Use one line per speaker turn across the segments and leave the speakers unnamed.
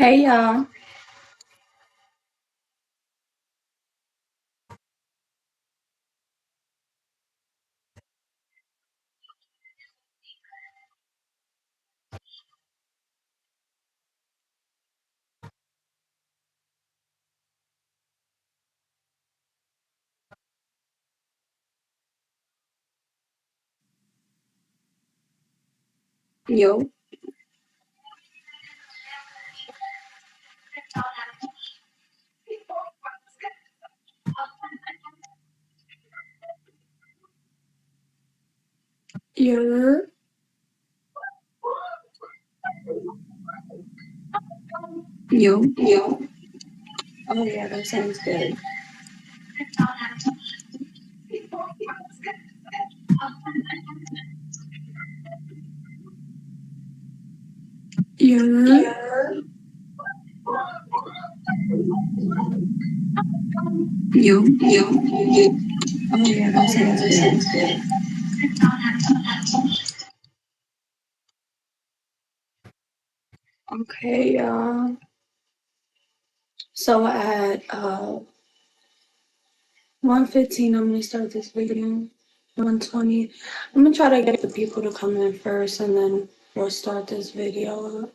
Hey y'all. Yo. Yo. Yo. Oh yeah, that sounds good. Yo. Yo. Oh yeah, that sounds good. Okay, y'all. So at 1:15, I'm gonna start this video. 1:20. I'm gonna try to get the people to come in first, and then we'll start this video.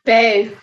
Babe.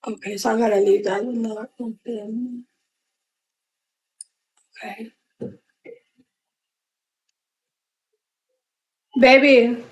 Okay, so I gotta leave that window open. Okay. Baby.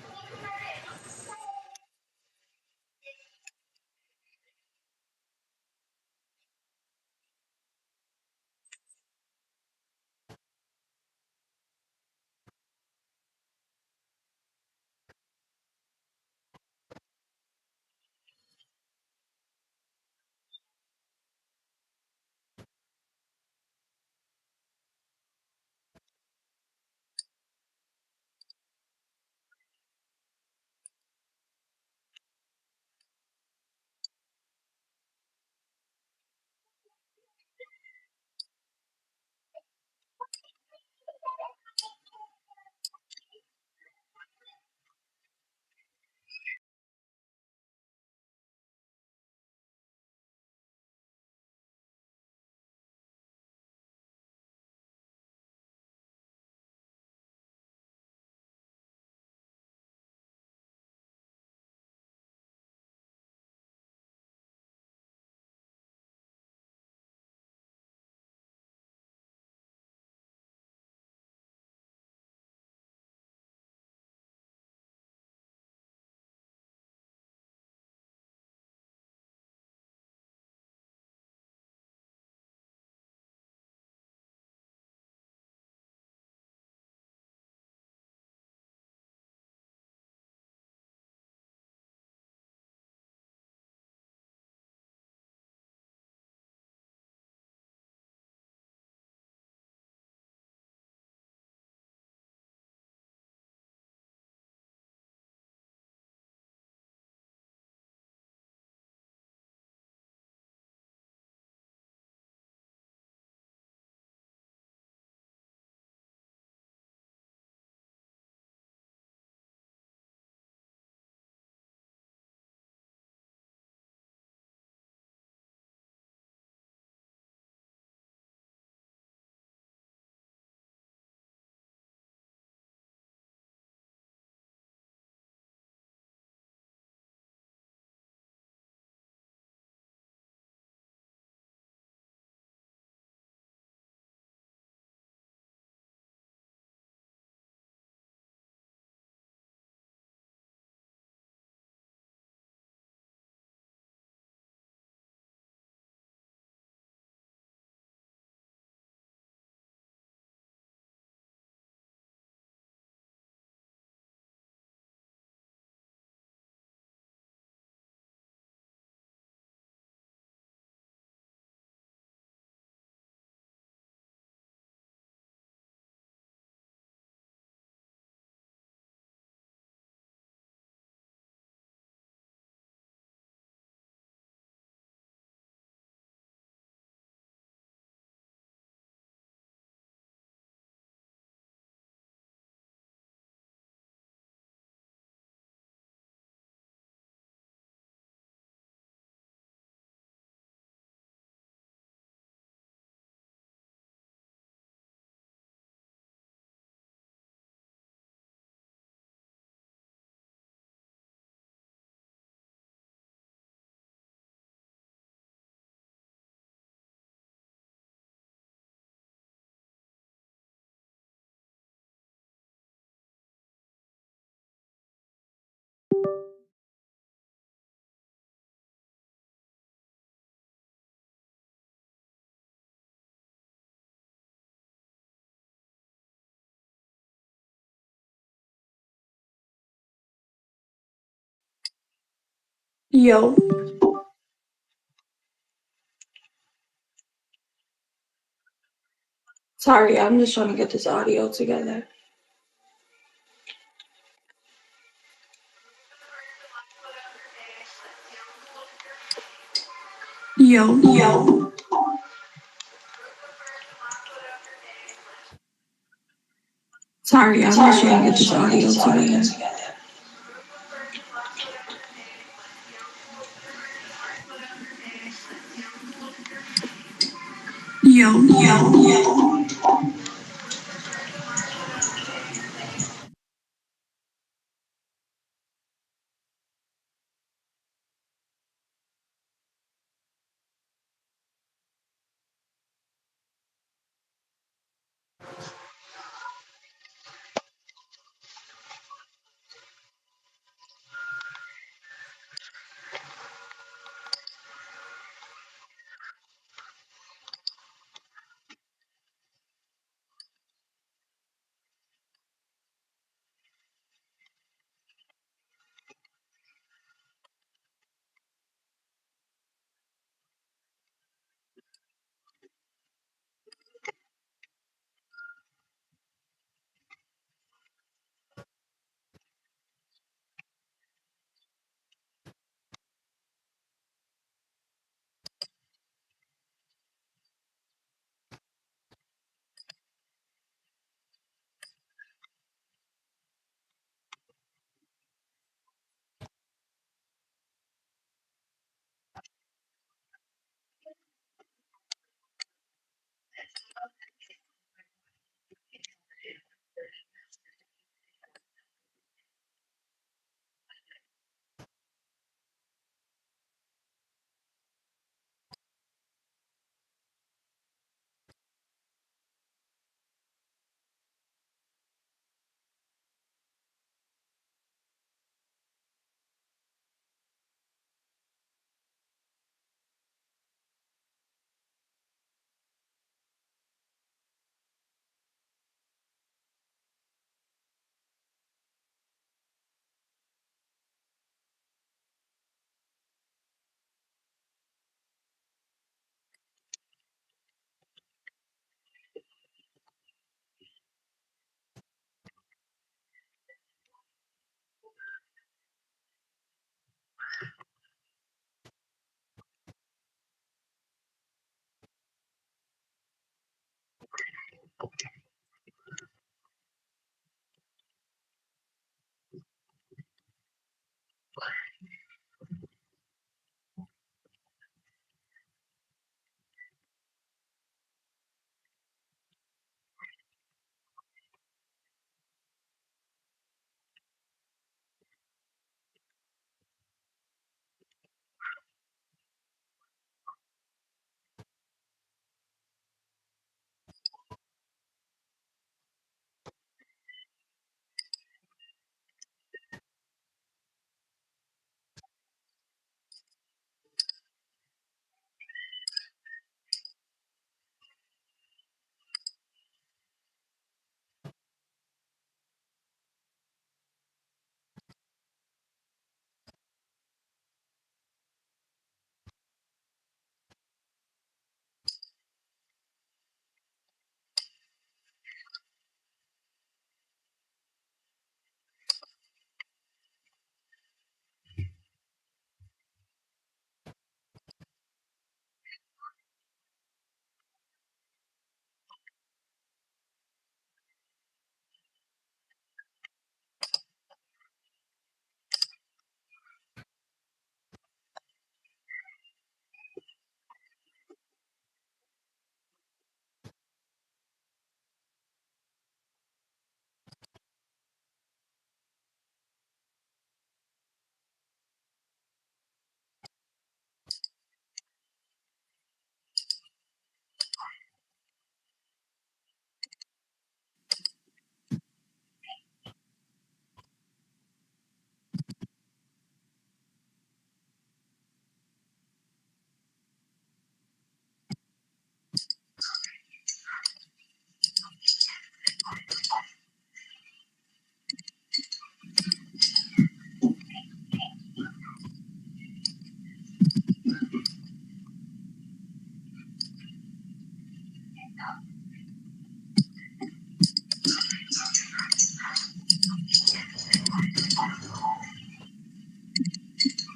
Yo. Sorry, I'm just trying to get this audio together. Yo. Sorry, I'm just trying to get this audio together. Yo.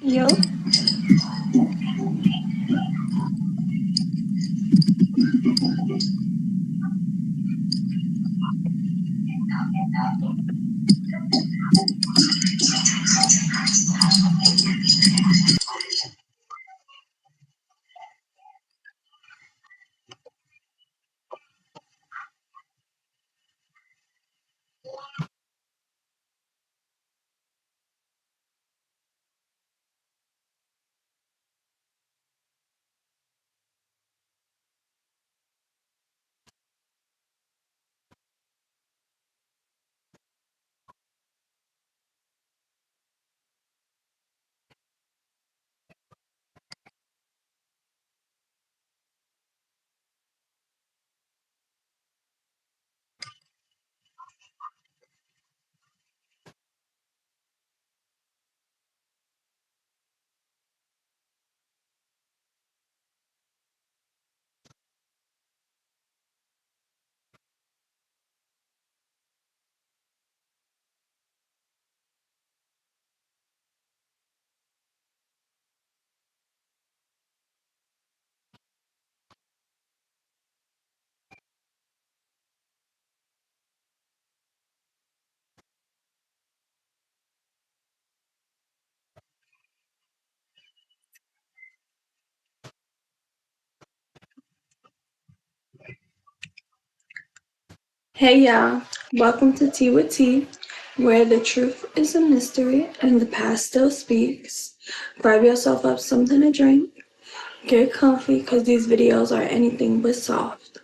Yo. Hey y'all, welcome to Tea with Tea, where the truth is a mystery and the past still speaks. Grab yourself up something to drink, get comfy because these videos are anything but soft.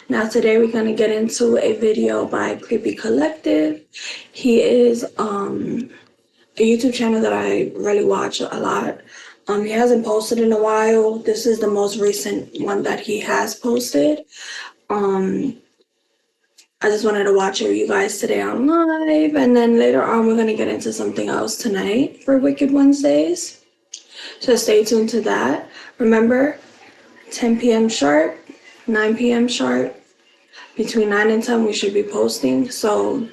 Now today we're going to get into a video by Creepy Collective. He is a YouTube channel that I really watch a lot. He hasn't posted in a while. This is the most recent one that he has posted. I just wanted to watch it with you guys today on live, and then later on we're going to get into something else tonight for Wicked Wednesdays. So stay tuned to that. Remember, 10 p.m. sharp, 9 p.m. sharp. Between 9 and 10 we should be posting, so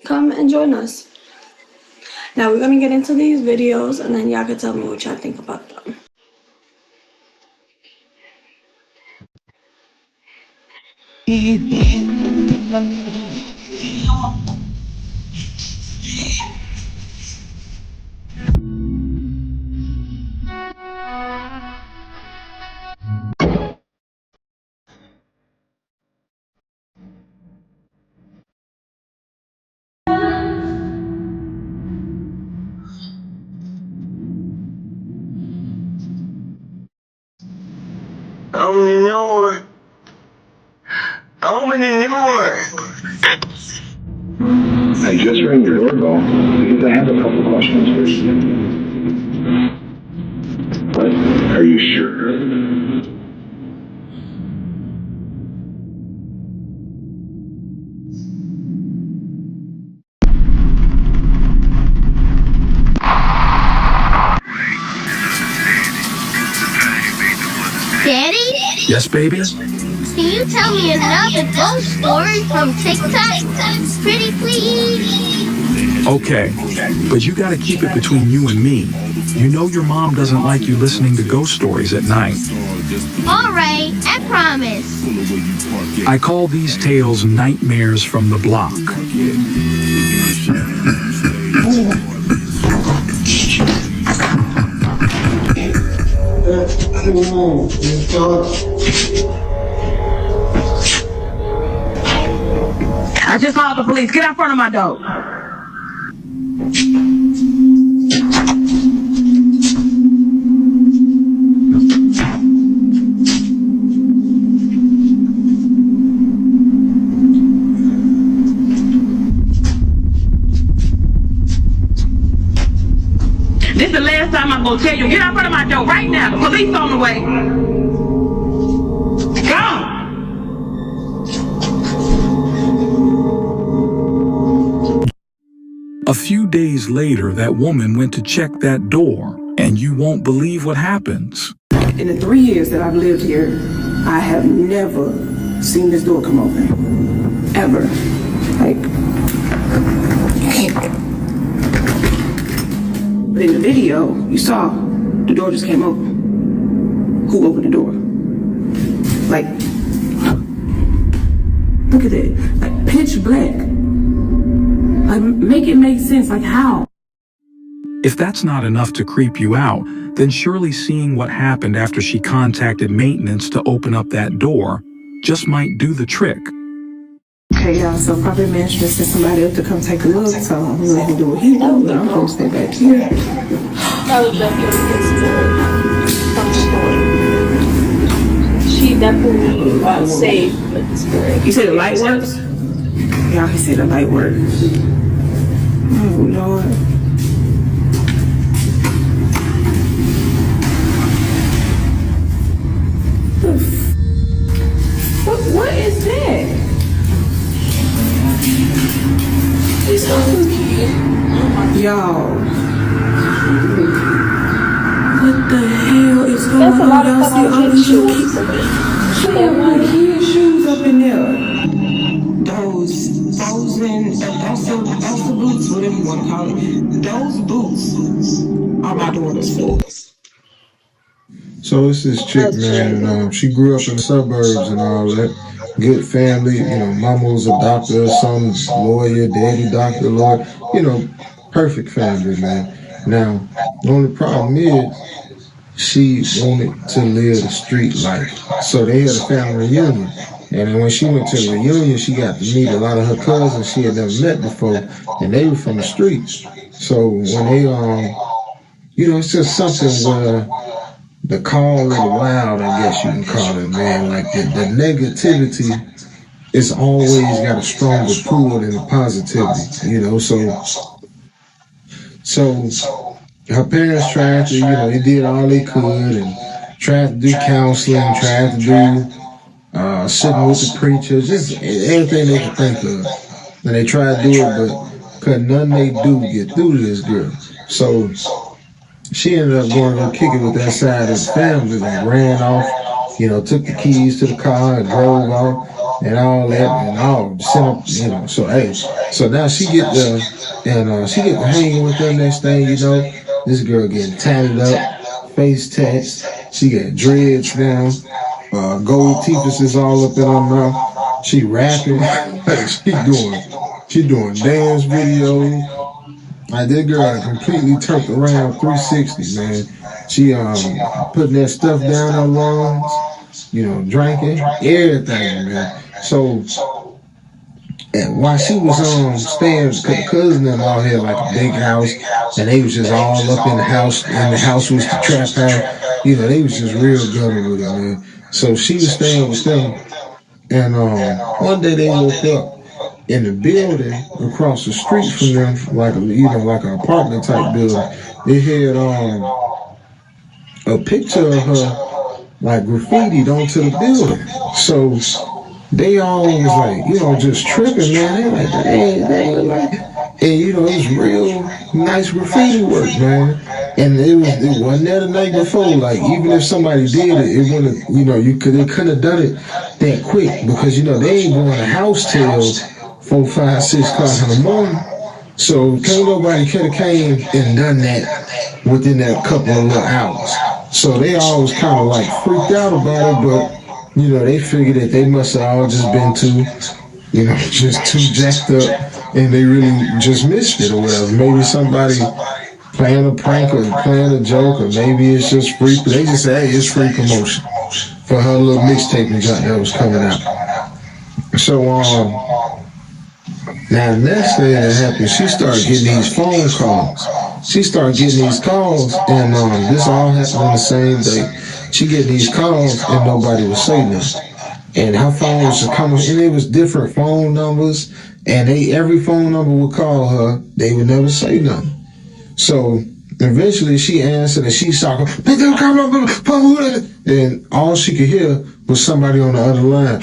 come and join us. Now we're going to get into these videos, and then y'all can tell me what y'all think about them.
I just rang your doorbell because I have a couple questions for you. But are you sure?
Daddy?
Yes, baby?
Can you tell me another ghost story from TikTok? Pretty please?
Okay, but you gotta keep it between you and me. You know your mom doesn't like you listening to ghost stories at night.
Alright, I promise.
I call these tales nightmares from the block.
I just called the police. Get out front of my door. This is the last time I'm gonna tell you. Get out front of my door right now. The police on the way. Go!
A few days later, that woman went to check that door, and you won't believe what happens.
In the 3 years that I've lived here, I have never seen this door come open. Ever. Like, you can't. video, you saw the door just came open. Who opened the door? Like, look at it. Like, pitch black. Like, make it make sense. Like, how?
If that's not enough to creep you out, then surely seeing what happened after she contacted maintenance to open up that door just might do the trick.
Okay, y'all, so property management sent somebody up to come take a look, so I'm gonna let him do what he do, but I'm gonna stay back here.
That was definitely a spirit from the story. She definitely got saved with the spirit.
You said the light works? Yeah, he said the light works. Oh, Lord. What is that? Y'all. What the hell is going
That's a lot
on?
of
Y'all see all these shoes? She have my kids' shoes up in there. Those frozen, that's the boots, whatever you want to call it. Those boots are my daughter's boots.
So it's this chick, man, and she grew up in the suburbs and all that. Good family, mama was a doctor, son lawyer, daddy doctor, lawyer, perfect family, man. Now, the only problem is she wanted to live the street life. So they had a family reunion. And then when she went to the reunion, she got to meet a lot of her cousins she had never met before, and they were from the streets. So when they, it's just something where the call of the wild, I guess you can call it, man. Like the negativity is always got a stronger pull than the positivity, So her parents tried to, they did all they could and tried to do counseling, tried to do sitting with the preacher, just everything they could think of. And they tried to do it, but couldn't none they do get through to this girl. So she ended up going to go kick it with that side of the family, like ran off, took the keys to the car and drove off and all that and all sent up, so now she get she get to hanging with them next thing, this girl getting tatted up, face tats, she got dreads down, gold teeth is all up in her mouth, she rapping, she doing dance videos. Like, this girl completely turned around 360, man. She putting that stuff down her lungs, drinking, everything, man. So, and while she was staying, cause cousin and all had like a big house, and they was just all up in the house, and the house was the trap house. They was just real good with it, man. So she was staying with them, and one day they woke up in the building across the street from them, like an apartment type building. They had a picture of her like graffitied onto the building. So they all was like, just tripping, man. They like, dang, like, and it was real nice graffiti work, man. And it wasn't there the night before. Like, even if somebody did it wouldn't, they couldn't have done it that quick because they ain't going to house till 4, 5, 6 o'clock in the morning. So can't nobody could have came and done that within that couple of little hours. So they always kind of like freaked out about it, but they figured that they must have all just been just too jacked up and they really just missed it or whatever. Maybe somebody playing a prank or playing a joke, or maybe it's just free. They just say, hey, it's free promotion for her little mixtape that was coming out. So now the next thing that happened, she started getting these phone calls. She started getting these calls, and this all happened on the same day. She get these calls, and nobody would say nothing. And her phone was just coming, and it was different phone numbers, and every phone number would call her, they would never say nothing. So eventually she answered, and she saw her, and all she could hear was somebody on the other line.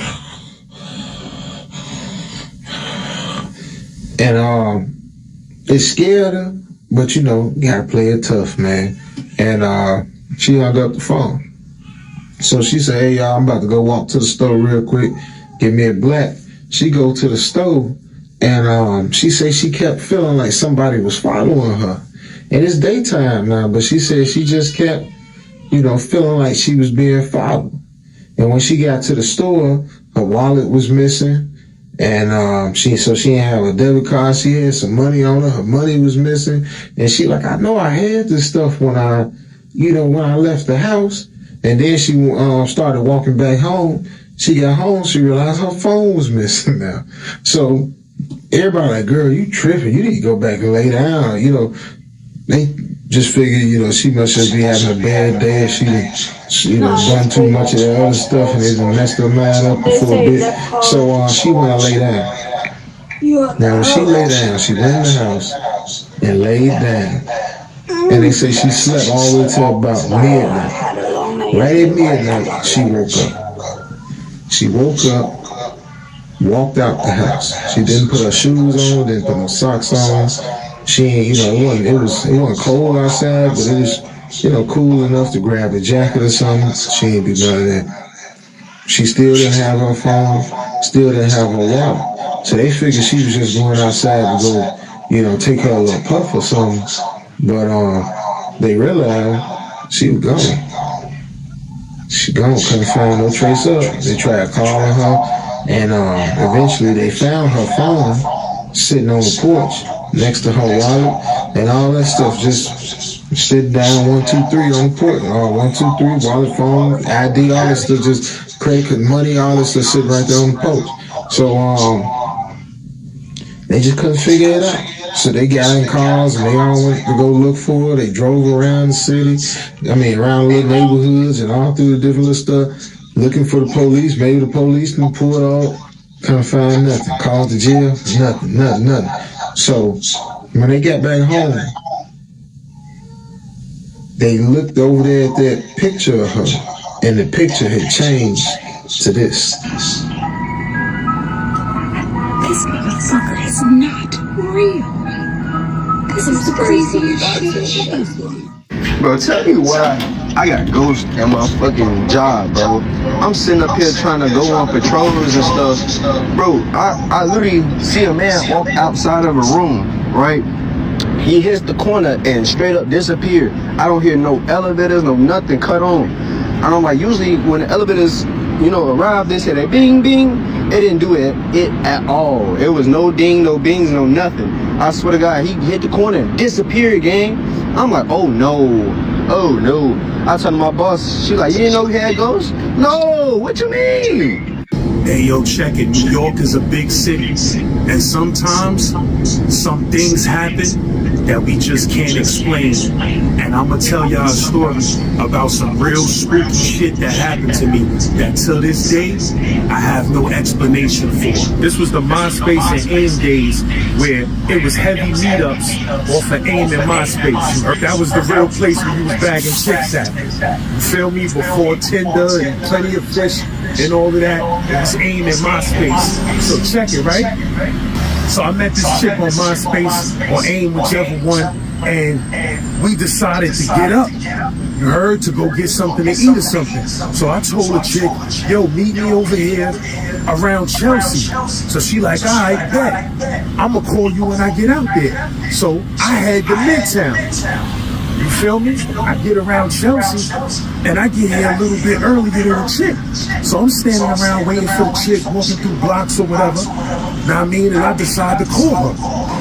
And it scared her, but you gotta play it tough, man. And she hung up the phone. So she said, hey y'all, I'm about to go walk to the store real quick, get me a black. She go to the store, and she said she kept feeling like somebody was following her. And it's daytime now, but she said she just kept, feeling like she was being followed. And when she got to the store, her wallet was missing. And she didn't have a debit card. She had some money on her. Her money was missing. And she like, I know I had this stuff when I left the house. And then she started walking back home. She got home, she realized her phone was missing now. So everybody like, girl, you tripping. You need to go back and lay down. They just figured, she must just be having a bad day. She done too much of that other stuff and it done messed her mind up for a bit. So she went and lay down. Now when she lay down, she went in the house and laid down. And they say she slept all the way till about midnight. Right at midnight, she woke up. She woke up, walked out the house. She didn't put her shoes on, didn't put no socks on. She ain't, it wasn't cold outside, but it was, cool enough to grab a jacket or something. She ain't do none of that. She still didn't have her phone, still didn't have her wallet. So they figured she was just going outside to go, take her a little puff or something. But they realized she was gone. She gone, couldn't find no trace of her. They tried calling her, and eventually they found her phone sitting on the porch next to her wallet and all that stuff, just sitting down 1, 2, 3 on the porch. 1, 2, 3, wallet, phone, ID, all that stuff, just credit card money, all that stuff sitting right there on the porch. So they just couldn't figure it out. So they got in cars and they all went to go look for her. They drove around the city, around little neighborhoods and all through the different little stuff, looking for the police. Maybe the police can pull it off, couldn't find nothing. Called the jail, nothing. So when they got back home, they looked over there at that picture of her, and the picture had changed to this.
This motherfucker is not real. This is the craziest shit.
Bro, tell me why I got ghosts at my fucking job, bro. I'm sitting up here trying to go on patrols and stuff. Bro, I literally see a man walk outside of a room, right? He hits the corner and straight up disappeared. I don't hear no elevators, no nothing cut on. And I'm like, usually when the elevators, arrive, they say that bing, bing. It didn't do it at all. It was no ding, no bings, no nothing. I swear to God, he hit the corner and disappeared, gang. I'm like, oh no. I told my boss, she like, you didn't know we had ghosts? No, what you mean?
Hey, yo, check it. New York is a big city. And sometimes some things happen that we just can't explain. And I'm gonna tell y'all a story about some real spooky shit that happened to me that till this day, I have no explanation for. This was the MySpace and AIM days where it was heavy meetups off of AIM and MySpace. That was the real place where you was bagging chicks at. You feel me? Before Tinder and Plenty of Fish and all of that, it was AIM and MySpace. So check it, right? So I met this chick on MySpace or AIM, whichever one, and we decided to get up. You heard, to go get something to eat or something. So I told the chick, yo, meet me over here around Chelsea. So she like, all right, bet. I'ma call you when I get out there. So I head to Midtown. You feel me? I get around Chelsea and I get here a little bit earlier than the chick. So I'm standing around waiting for the chick, walking through blocks or whatever. Know what I mean? And I decide to call her.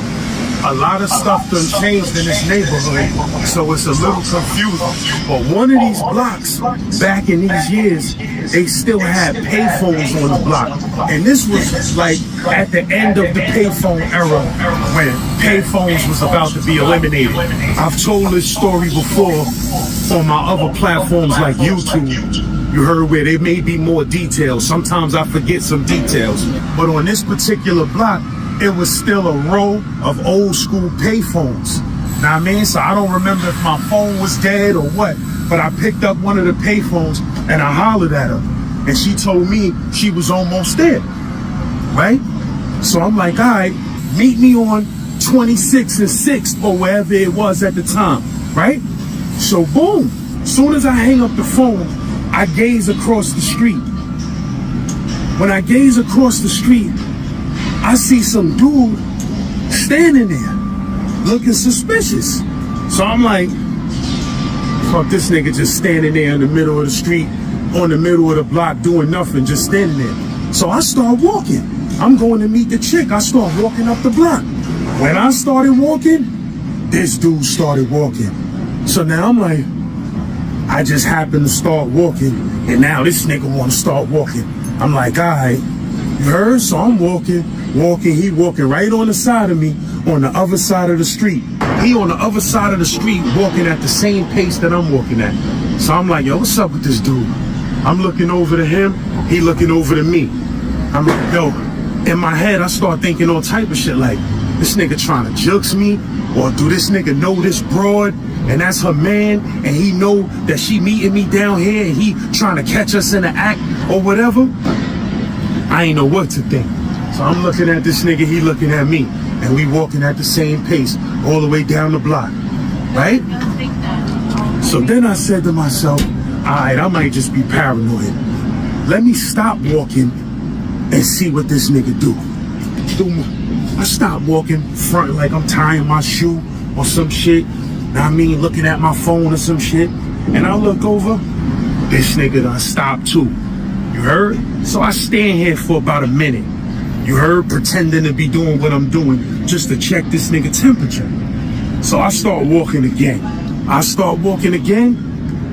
A lot of stuff done changed in this neighborhood, so it's a little confusing. But one of these blocks, back in these years, they still had payphones on the block. And this was like at the end of the payphone era when payphones was about to be eliminated. I've told this story before on my other platforms like YouTube. You heard where there may be more details. Sometimes I forget some details. But on this particular block, it was still a row of old school payphones. Now I mean, so I don't remember if my phone was dead or what, but I picked up one of the payphones and I hollered at her. And she told me she was almost there, right? So I'm like, all right, meet me on 26 and 6th or wherever it was at the time, right? So boom, soon as I hang up the phone, I gaze across the street. When I gaze across the street, I see some dude standing there looking suspicious. So I'm like, fuck, this nigga just standing there in the middle of the street, on the middle of the block, doing nothing, just standing there. So I start walking. I'm going to meet the chick. I start walking up the block. When I started walking, this dude started walking. So now I'm like, I just happened to start walking, and now this nigga want to start walking. I'm like, all right, you heard? So I'm walking, he walking right on the side of me, on the other side of the street. He on the other side of the street walking at the same pace that I'm walking at. So I'm like, yo, what's up with this dude? I'm looking over to him, he looking over to me. I'm like, yo, in my head, I start thinking all type of shit like, this nigga trying to jukes me, or do this nigga know this broad, and that's her man, and he know that she meeting me down here, and he trying to catch us in the act, or whatever? I ain't know what to think. So I'm looking at this nigga, he looking at me, and we walking at the same pace, all the way down the block, right? So then I said to myself, all right, I might just be paranoid. Let me stop walking and see what this nigga do. I stopped walking front like I'm tying my shoe or some shit. I mean, looking at my phone or some shit. And I look over, this nigga done stopped too. You heard? So I stand here for about a minute. You heard? Pretending to be doing what I'm doing just to check this nigga temperature. So I start walking again.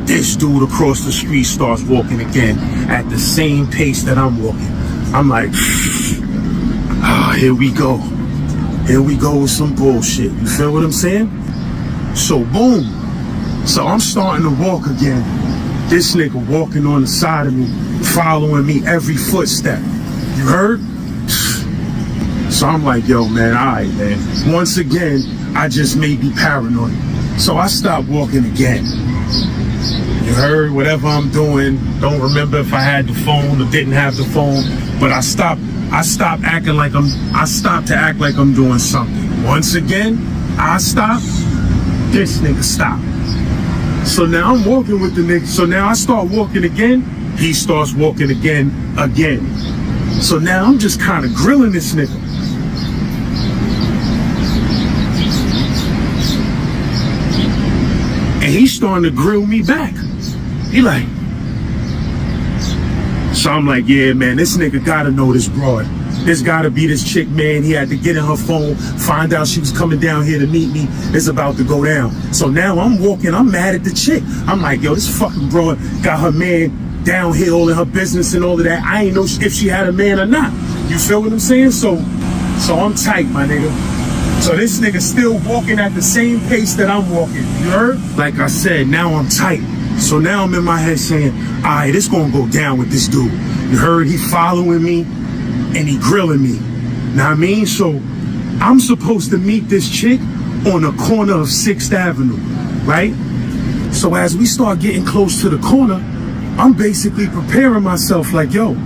This dude across the street starts walking again at the same pace that I'm walking. I'm like, here we go. Here we go with some bullshit. You feel what I'm saying? So boom. So I'm starting to walk again. This nigga walking on the side of me, following me every footstep. You heard? So I'm like, yo, man, all right, man. Once again, I just may be paranoid. So I stopped walking again. You heard? Whatever I'm doing, don't remember if I had the phone or didn't have the phone, but I stopped to act like I'm doing something. Once again, I stopped, this nigga stopped. So now I'm walking with the nigga. So now I start walking again, he starts walking again. So now I'm just kind of grilling this nigga. And he's starting to grill me back. He like, so I'm like, yeah, man, this nigga gotta know this broad. This gotta be this chick, man. He had to get in her phone, find out she was coming down here to meet me. It's about to go down. So now I'm walking, I'm mad at the chick. I'm like, yo, this fucking broad got her man down here all in her business and all of that. I ain't know if she had a man or not. You feel what I'm saying? So I'm tight, my nigga. So this nigga still walking at the same pace that I'm walking. You heard? Like I said, now I'm tight. So now I'm in my head saying, all right, it's gonna go down with this dude. You heard? He following me and he grilling me. Know what I mean? So I'm supposed to meet this chick on the corner of 6th Avenue, right? So as we start getting close to the corner, I'm basically preparing myself like, yo,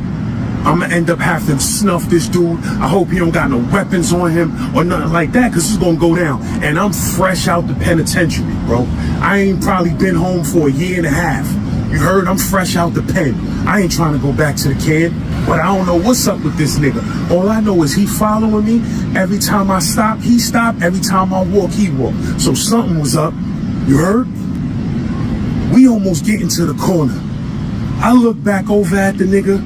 I'm gonna end up having to snuff this dude. I hope he don't got no weapons on him or nothing like that, cause it's gonna go down. And I'm fresh out the penitentiary, bro. I ain't probably been home for a year and a half. You heard? I'm fresh out the pen. I ain't trying to go back to the can, but I don't know what's up with this nigga. All I know is he following me. Every time I stop, he stop. Every time I walk, he walk. So something was up. You heard? We almost getting to the corner. I look back over at the nigga,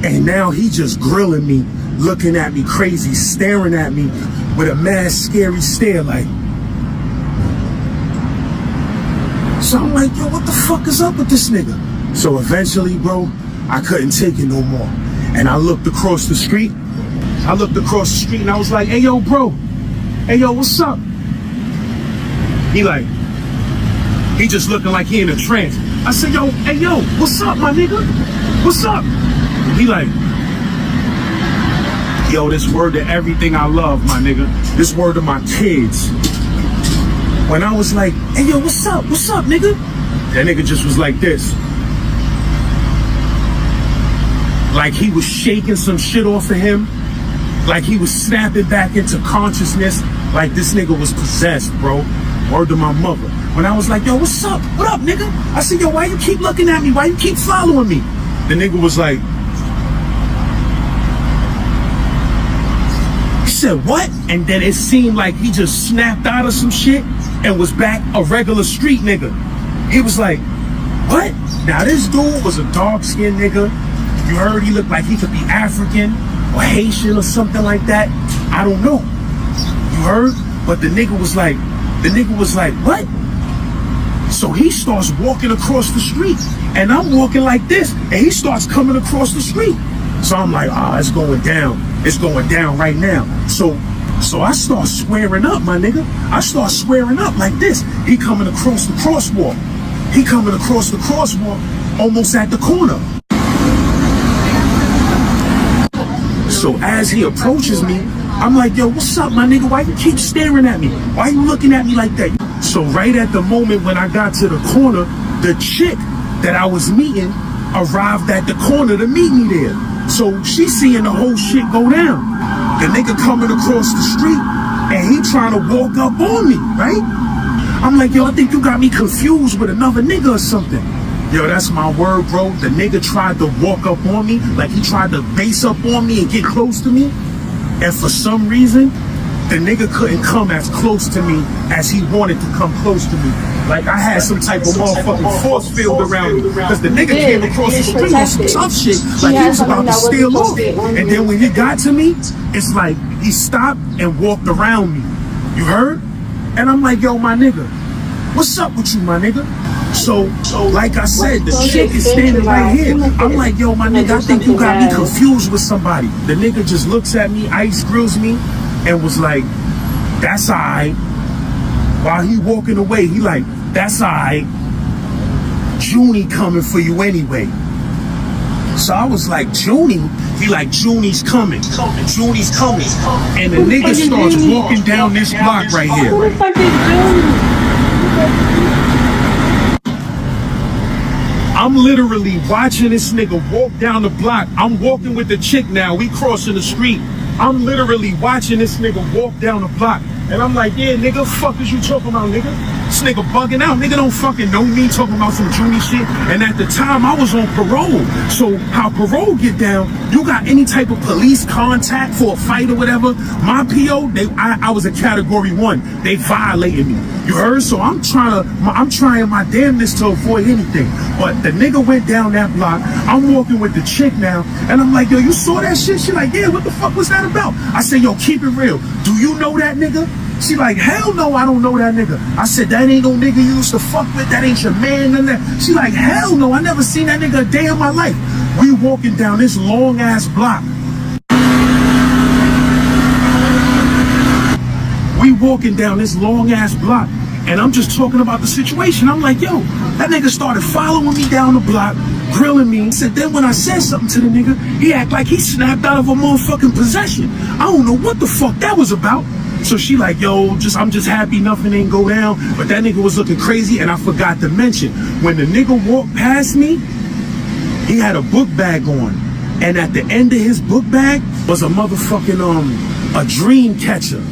and now he just grilling me, looking at me crazy, staring at me with a mad, scary stare like. So I'm like, yo, what the fuck is up with this nigga? So eventually, bro, I couldn't take it no more. And I looked across the street. And I was like, hey, yo, bro. Hey, yo, what's up? He just looking like he in a trance. I said, yo, hey, yo, what's up, my nigga? What's up? He like, yo, this word to everything I love, my nigga. This word to my kids. When I was like, hey, yo, what's up? What's up, nigga? That nigga just was like this. Like he was shaking some shit off of him. Like he was snapping back into consciousness. Like this nigga was possessed, bro. Word to my mother. When I was like, yo, what's up? What up, nigga? I said, yo, why you keep looking at me? Why you keep following me? The nigga was like, said, what? And then it seemed like he just snapped out of some shit and was back a regular street nigga. He was like, what? Now this dude was a dark-skinned nigga. You heard he looked like he could be African or Haitian or something like that. I don't know. You heard? But the nigga was like, what? So he starts walking across the street, and I'm walking like this, and he starts coming across the street. So I'm like, it's going down. It's going down right now. So I start squaring up, my nigga. I start squaring up like this. He coming across the crosswalk. He coming across the crosswalk almost at the corner. So as he approaches me, I'm like, yo, what's up, my nigga? Why you keep staring at me? Why you looking at me like that? So right at the moment when I got to the corner, the chick that I was meeting arrived at the corner to meet me there. So she seeing the whole shit go down. The nigga coming across the street and he trying to walk up on me, right? I'm like, yo, I think you got me confused with another nigga or something. Yo, that's my word, bro. The nigga tried to walk up on me, like he tried to base up on me and get close to me. And for some reason, the nigga couldn't come as close to me as he wanted to come close to me. Like I had some type of motherfucking force field around me. Because the nigga came across the street on some tough shit, like he was about to steal off. And then when he got to me, it's like he stopped and walked around me. You heard? And I'm like, yo, my nigga, what's up with you, my nigga? So like I said, the chick is standing right here. I'm like, yo, my nigga, I think you got me confused with somebody. The nigga just looks at me, ice grills me, and was like, that's alright. While he walking away, he like, that's alright. Junie coming for you anyway. So I was like, Junie? He like, Junie's coming. Junie's coming. And the nigga starts walking down this block right here.
Who the fuck is Junie?
I'm literally watching this nigga walk down the block. I'm walking with the chick now. We crossing the street. I'm literally watching this nigga walk down the block. And I'm like, yeah, nigga, fuck is you talking about, nigga? This nigga bugging out. Nigga don't fucking know me talking about some Junie shit. And at the time, I was on parole. So how parole get down, you got any type of police contact for a fight or whatever, my PO, I was a category 1. They violated me. You heard? So I'm trying my damnness to avoid anything. But the nigga went down that block. I'm walking with the chick now. And I'm like, yo, you saw that shit? She like, yeah, what the fuck was that about? I said, yo, keep it real. Do you know that nigga? She like, hell no, I don't know that nigga. I said, that ain't no nigga you used to fuck with. That ain't your man. None of that. She like, hell no, I never seen that nigga a day in my life. We walking down this long ass block. We walking down this long ass block. And I'm just talking about the situation. I'm like, yo, that nigga started following me down the block, grilling me. Said then when I said something to the nigga, he act like he snapped out of a motherfucking possession. I don't know what the fuck that was about. So she like, yo, I'm just happy nothing ain't go down. But that nigga was looking crazy, and I forgot to mention, when the nigga walked past me, he had a book bag on. And at the end of his book bag was a motherfucking, a dream catcher.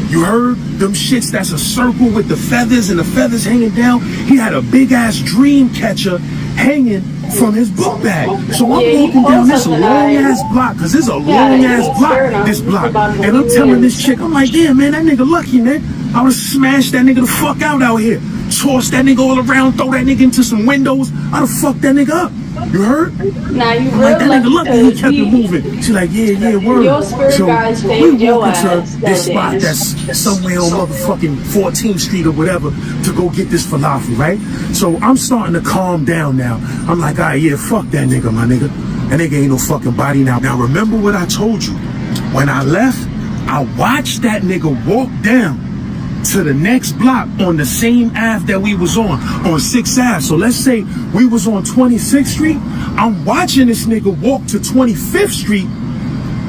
You heard? Them shits that's a circle with the feathers and the feathers hanging down. He had a big ass dream catcher hanging from his book bag. So I'm walking down this long ass block, because it's a long ass block, this block. And I'm telling this chick, I'm like, damn, man, that nigga lucky, man. I would smash that nigga the fuck out here. Toss that nigga all around, throw that nigga into some windows. I'd have fucked that nigga up. You heard?
Nah, you
I'm like, that nigga lucky he kept it moving. She like, yeah, word.
Your spirit
So
guys
we
favored your
walking to
ass
this
that
spot
day.
that's somewhere on motherfucking 14th Street or whatever to go get this falafel, right? So I'm starting to calm down now. I'm like, all right, yeah, fuck that nigga, my nigga. That nigga ain't no fucking body now. Now remember what I told you. When I left, I watched that nigga walk down to the next block on the same Ave that we was on 6th Ave. So let's say we was on 26th Street. I'm watching this nigga walk to 25th Street,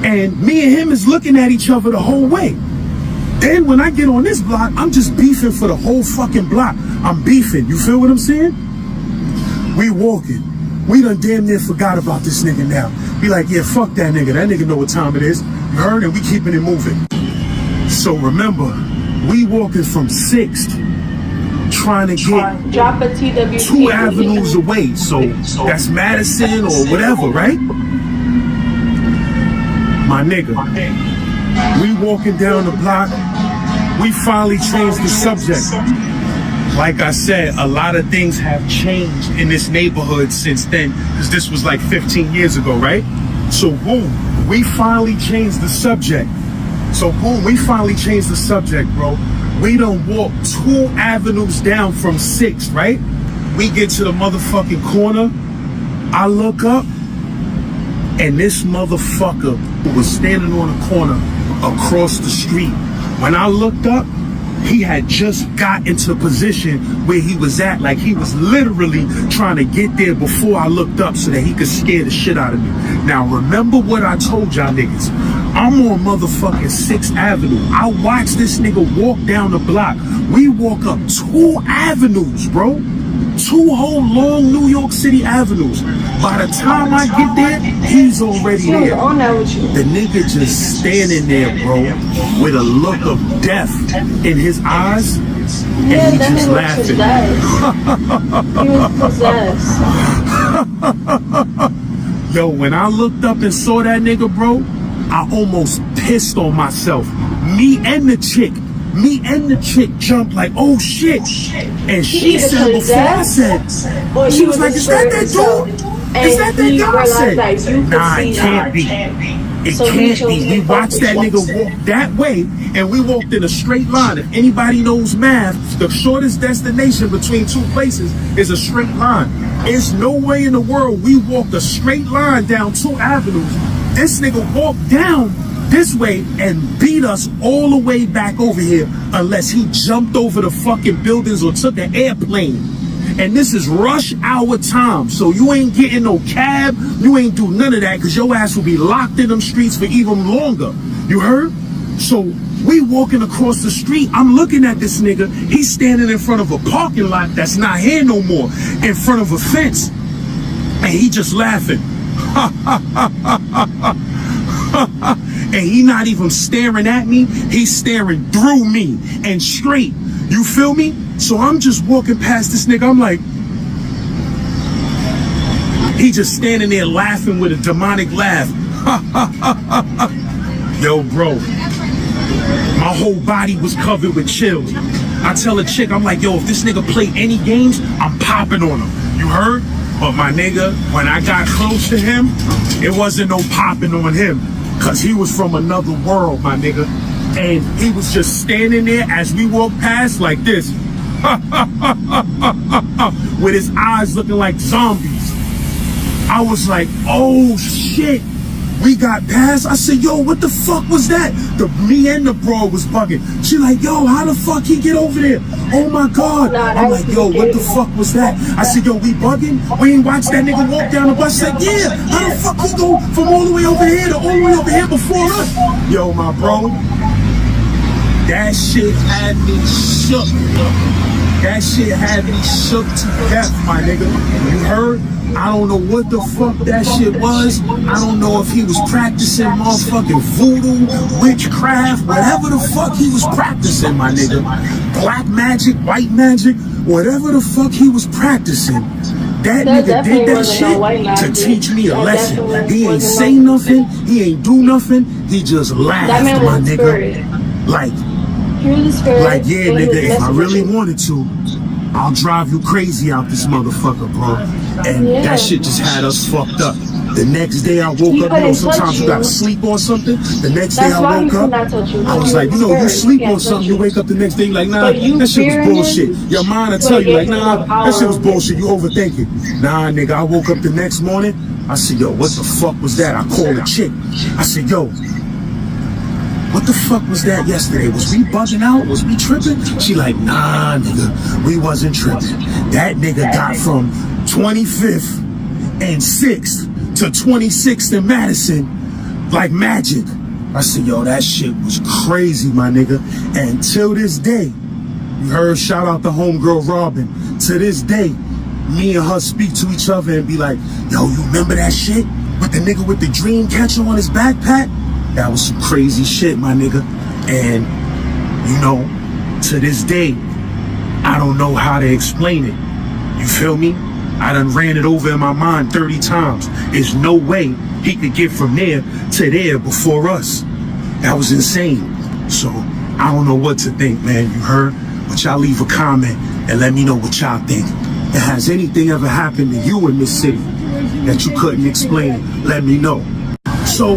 and me and him is looking at each other the whole way. Then when I get on this block, I'm just beefing for the whole fucking block. I'm beefing. You feel what I'm saying? We walking. We done damn near forgot about this nigga now. Be like, yeah, fuck that nigga. That nigga know what time it is. You heard? And we keeping it moving. So remember, we walking from 6th, trying to get
Drop a TWT.
2 avenues away. So that's Madison or whatever, right? My nigga, We walking down the block. We finally changed the subject. Like I said, a lot of things have changed in this neighborhood since then, because this was like 15 years ago, right? So boom, we finally changed the subject. Bro. We done walked 2 avenues down from 6, right? We get to the motherfucking corner. I look up, and this motherfucker was standing on the corner across the street. When I looked up, he had just got into the position where he was at. Like, he was literally trying to get there before I looked up so that he could scare the shit out of me. Now, remember what I told y'all niggas. I'm on motherfucking 6th Avenue. I watched this nigga walk down the block. We walk up 2 avenues, bro. 2 whole long New York City avenues. By the time I get there, he's already there. The nigga just standing there, bro, with a look of death in his eyes, and he just laughing.
He was possessed.
Yo, when I looked up and saw that nigga, bro, I almost pissed on myself. Me and the chick jumped like, oh shit. And she said before I said, she was like, is that dude? Is that guy? I said, nah, it can't be. It can't be. We watched that nigga walk that way, and we walked in a straight line. If anybody knows math, the shortest destination between 2 places is a straight line. There's no way in the world we walked a straight line down 2 avenues. This nigga walked down this way and beat us all the way back over here, unless he jumped over the fucking buildings or took an airplane. And this is rush hour time, so you ain't getting no cab, you ain't do none of that, because your ass will be locked in them streets for even longer. You heard? So we walking across the street, I'm looking at this nigga, he's standing in front of a parking lot that's not here no more, in front of a fence, and he just laughing. And he not even staring at me, he's staring through me and straight. You feel me? So I'm just walking past this nigga, I'm like, he just standing there laughing with a demonic laugh. Yo, bro, my whole body was covered with chills. I tell a chick, I'm like, yo, if this nigga play any games, I'm popping on him. You heard? But my nigga, when I got close to him, it wasn't no popping on him, cause he was from another world, my nigga. And he was just standing there as we walked past like this. With his eyes looking like zombies. I was like, oh shit. We got past. I said, yo, what the fuck was that? Me and the bro was bugging. She like, yo, how the fuck he get over there? Oh my God. I'm like, yo, what the fuck was that? I said, yo, we bugging? We ain't watched that nigga walk down the bus. She said, yeah, how the fuck he go from all the way over here to all the way over here before us? Yo, my bro, that shit had me shook. That shit had me shook to death, my nigga. You heard? I don't know what the fuck that shit was. I don't know if he was practicing motherfucking voodoo, witchcraft, whatever the fuck he was practicing, my nigga. Black magic, white magic, whatever the fuck he was practicing. That nigga did that shit to teach me a lesson. He ain't say nothing, he ain't do nothing, he just laughed, my nigga. Like, yeah, nigga, if I really wanted to, I'll drive you crazy out this motherfucker, bro. And that shit just had us fucked up. The next day I woke up, you know, sometimes you gotta sleep on something. The next day I woke up, I was like, you know, you sleep on something, you wake up the next day, like, nah, that shit was bullshit. Your mind will tell you, like, nah, that shit was bullshit, you overthink it. Nah, nigga, I woke up the next morning, I said, yo, what the fuck was that? I called a chick. I said, yo, what the fuck was that yesterday? Was we bugging out? Was we tripping? She like, nah, nigga, we wasn't tripping. That nigga got from 25th and 6th to 26th and Madison like magic. I said, yo, that shit was crazy, my nigga. And till this day, you heard, shout out to homegirl Robin. To this day, me and her speak to each other and be like, yo, you remember that shit? With the nigga with the dream catcher on his backpack? That was some crazy shit, my nigga. And, you know, to this day, I don't know how to explain it. You feel me? I done ran it over in my mind 30 times. There's no way he could get from there to there before us. That was insane. So I don't know what to think, man. You heard? But y'all leave a comment and let me know what y'all think. And has anything ever happened to you in this city that you couldn't explain? Let me know. So,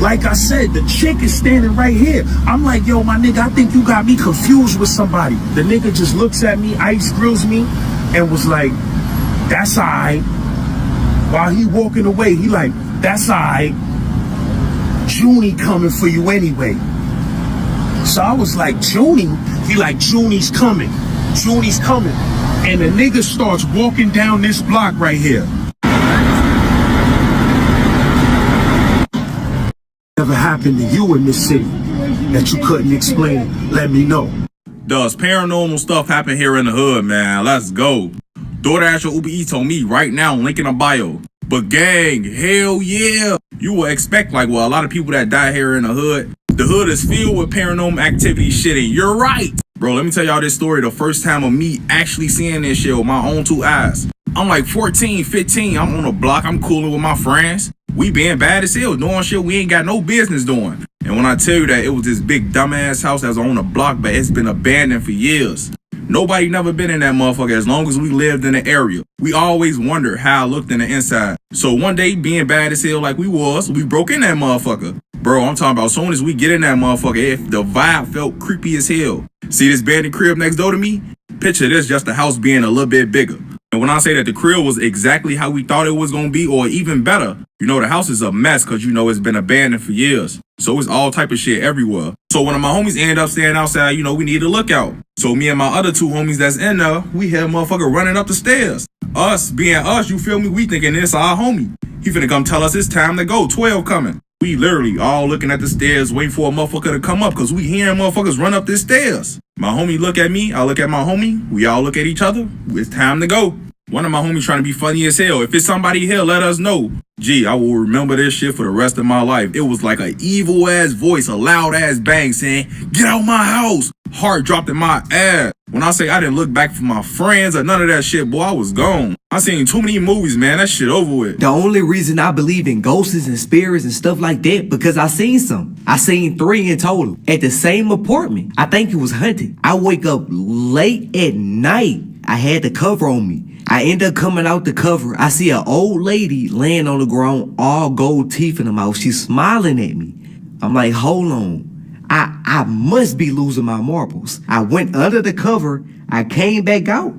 like I said, the chick is standing right here. I'm like, yo, my nigga, I think you got me confused with somebody. The nigga just looks at me, ice grills me, and was like, that's alright. While he walking away, he like, that's alright. Junie coming for you anyway. So I was like, Junie? He like, Junie's coming. Junie's coming. And the nigga starts walking down this block right here. Ever happened to you in this city that you couldn't explain? Let me know.
Does paranormal stuff happen here in the hood, man? Let's go. DoorDash or Uber Eats on me right now, link in the bio. But gang, hell yeah. You will expect, like, well, a lot of people that die here in the hood is filled with paranormal activity shit, and you're right. Bro, let me tell y'all this story. The first time of me actually seeing this shit with my own two eyes. I'm like 14, 15. I'm on a block. I'm cooling with my friends. We being bad as hell, doing shit we ain't got no business doing. And when I tell you that it was this big dumbass house that's on a block, but it's been abandoned for years. Nobody never been in that motherfucker as long as we lived in the area. We always wondered how it looked in the inside. So one day, being bad as hell like we broke in that motherfucker. Bro, I'm talking about as soon as we get in that motherfucker, if the vibe felt creepy as hell. See this abandoned crib next door to me? Picture this, just the house being a little bit bigger. And when I say that the crib was exactly how we thought it was going to be, or even better, you know, the house is a mess because, you know, it's been abandoned for years. So it's all type of shit everywhere. So one of my homies ended up staying outside, you know, we need a lookout. So me and my other two homies that's in there, we had a motherfucker running up the stairs. Us, being us, you feel me? We thinking this our homie. He finna come tell us it's time to go, 12 coming. We literally all looking at the stairs, waiting for a motherfucker to come up because we hearing motherfuckers run up the stairs. My homie look at me, I look at my homie, we all look at each other. It's time to go. One of my homies trying to be funny as hell. If it's somebody here, let us know. Gee, I will remember this shit for the rest of my life. It was like an evil ass voice, a loud ass bang saying, get out my house. Heart dropped in my ass. When I say I didn't look back for my friends or none of that shit, boy, I was gone. I seen too many movies, man. That shit over with.
The only reason I believe in ghosts and spirits and stuff like that, because I seen some. I seen 3 in total at the same apartment. I think it was haunted. I wake up late at night. I had the cover on me. I end up coming out the cover. I see an old lady laying on the ground, all gold teeth in her mouth. She's smiling at me. I'm like, hold on. I must be losing my marbles. I went under the cover. I came back out.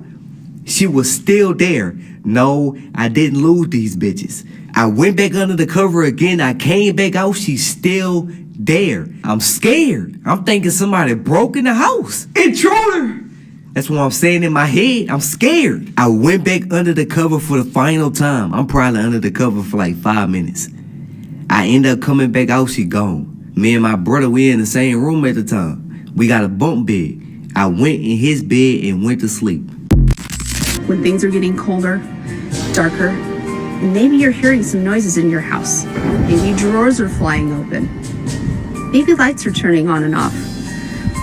She was still there. No, I didn't lose these bitches. I went back under the cover again. I came back out. She's still there. I'm scared. I'm thinking somebody broke in the house. Intruder! That's what I'm saying in my head. I'm scared. I went back under the cover for the final time. I'm probably under the cover for like 5 minutes. I end up coming back out. She gone. Me and my brother, we in the same room at the time. We got a bunk bed. I went in his bed and went to sleep.
When things are getting colder, darker, and maybe you're hearing some noises in your house. Maybe drawers are flying open. Maybe lights are turning on and off.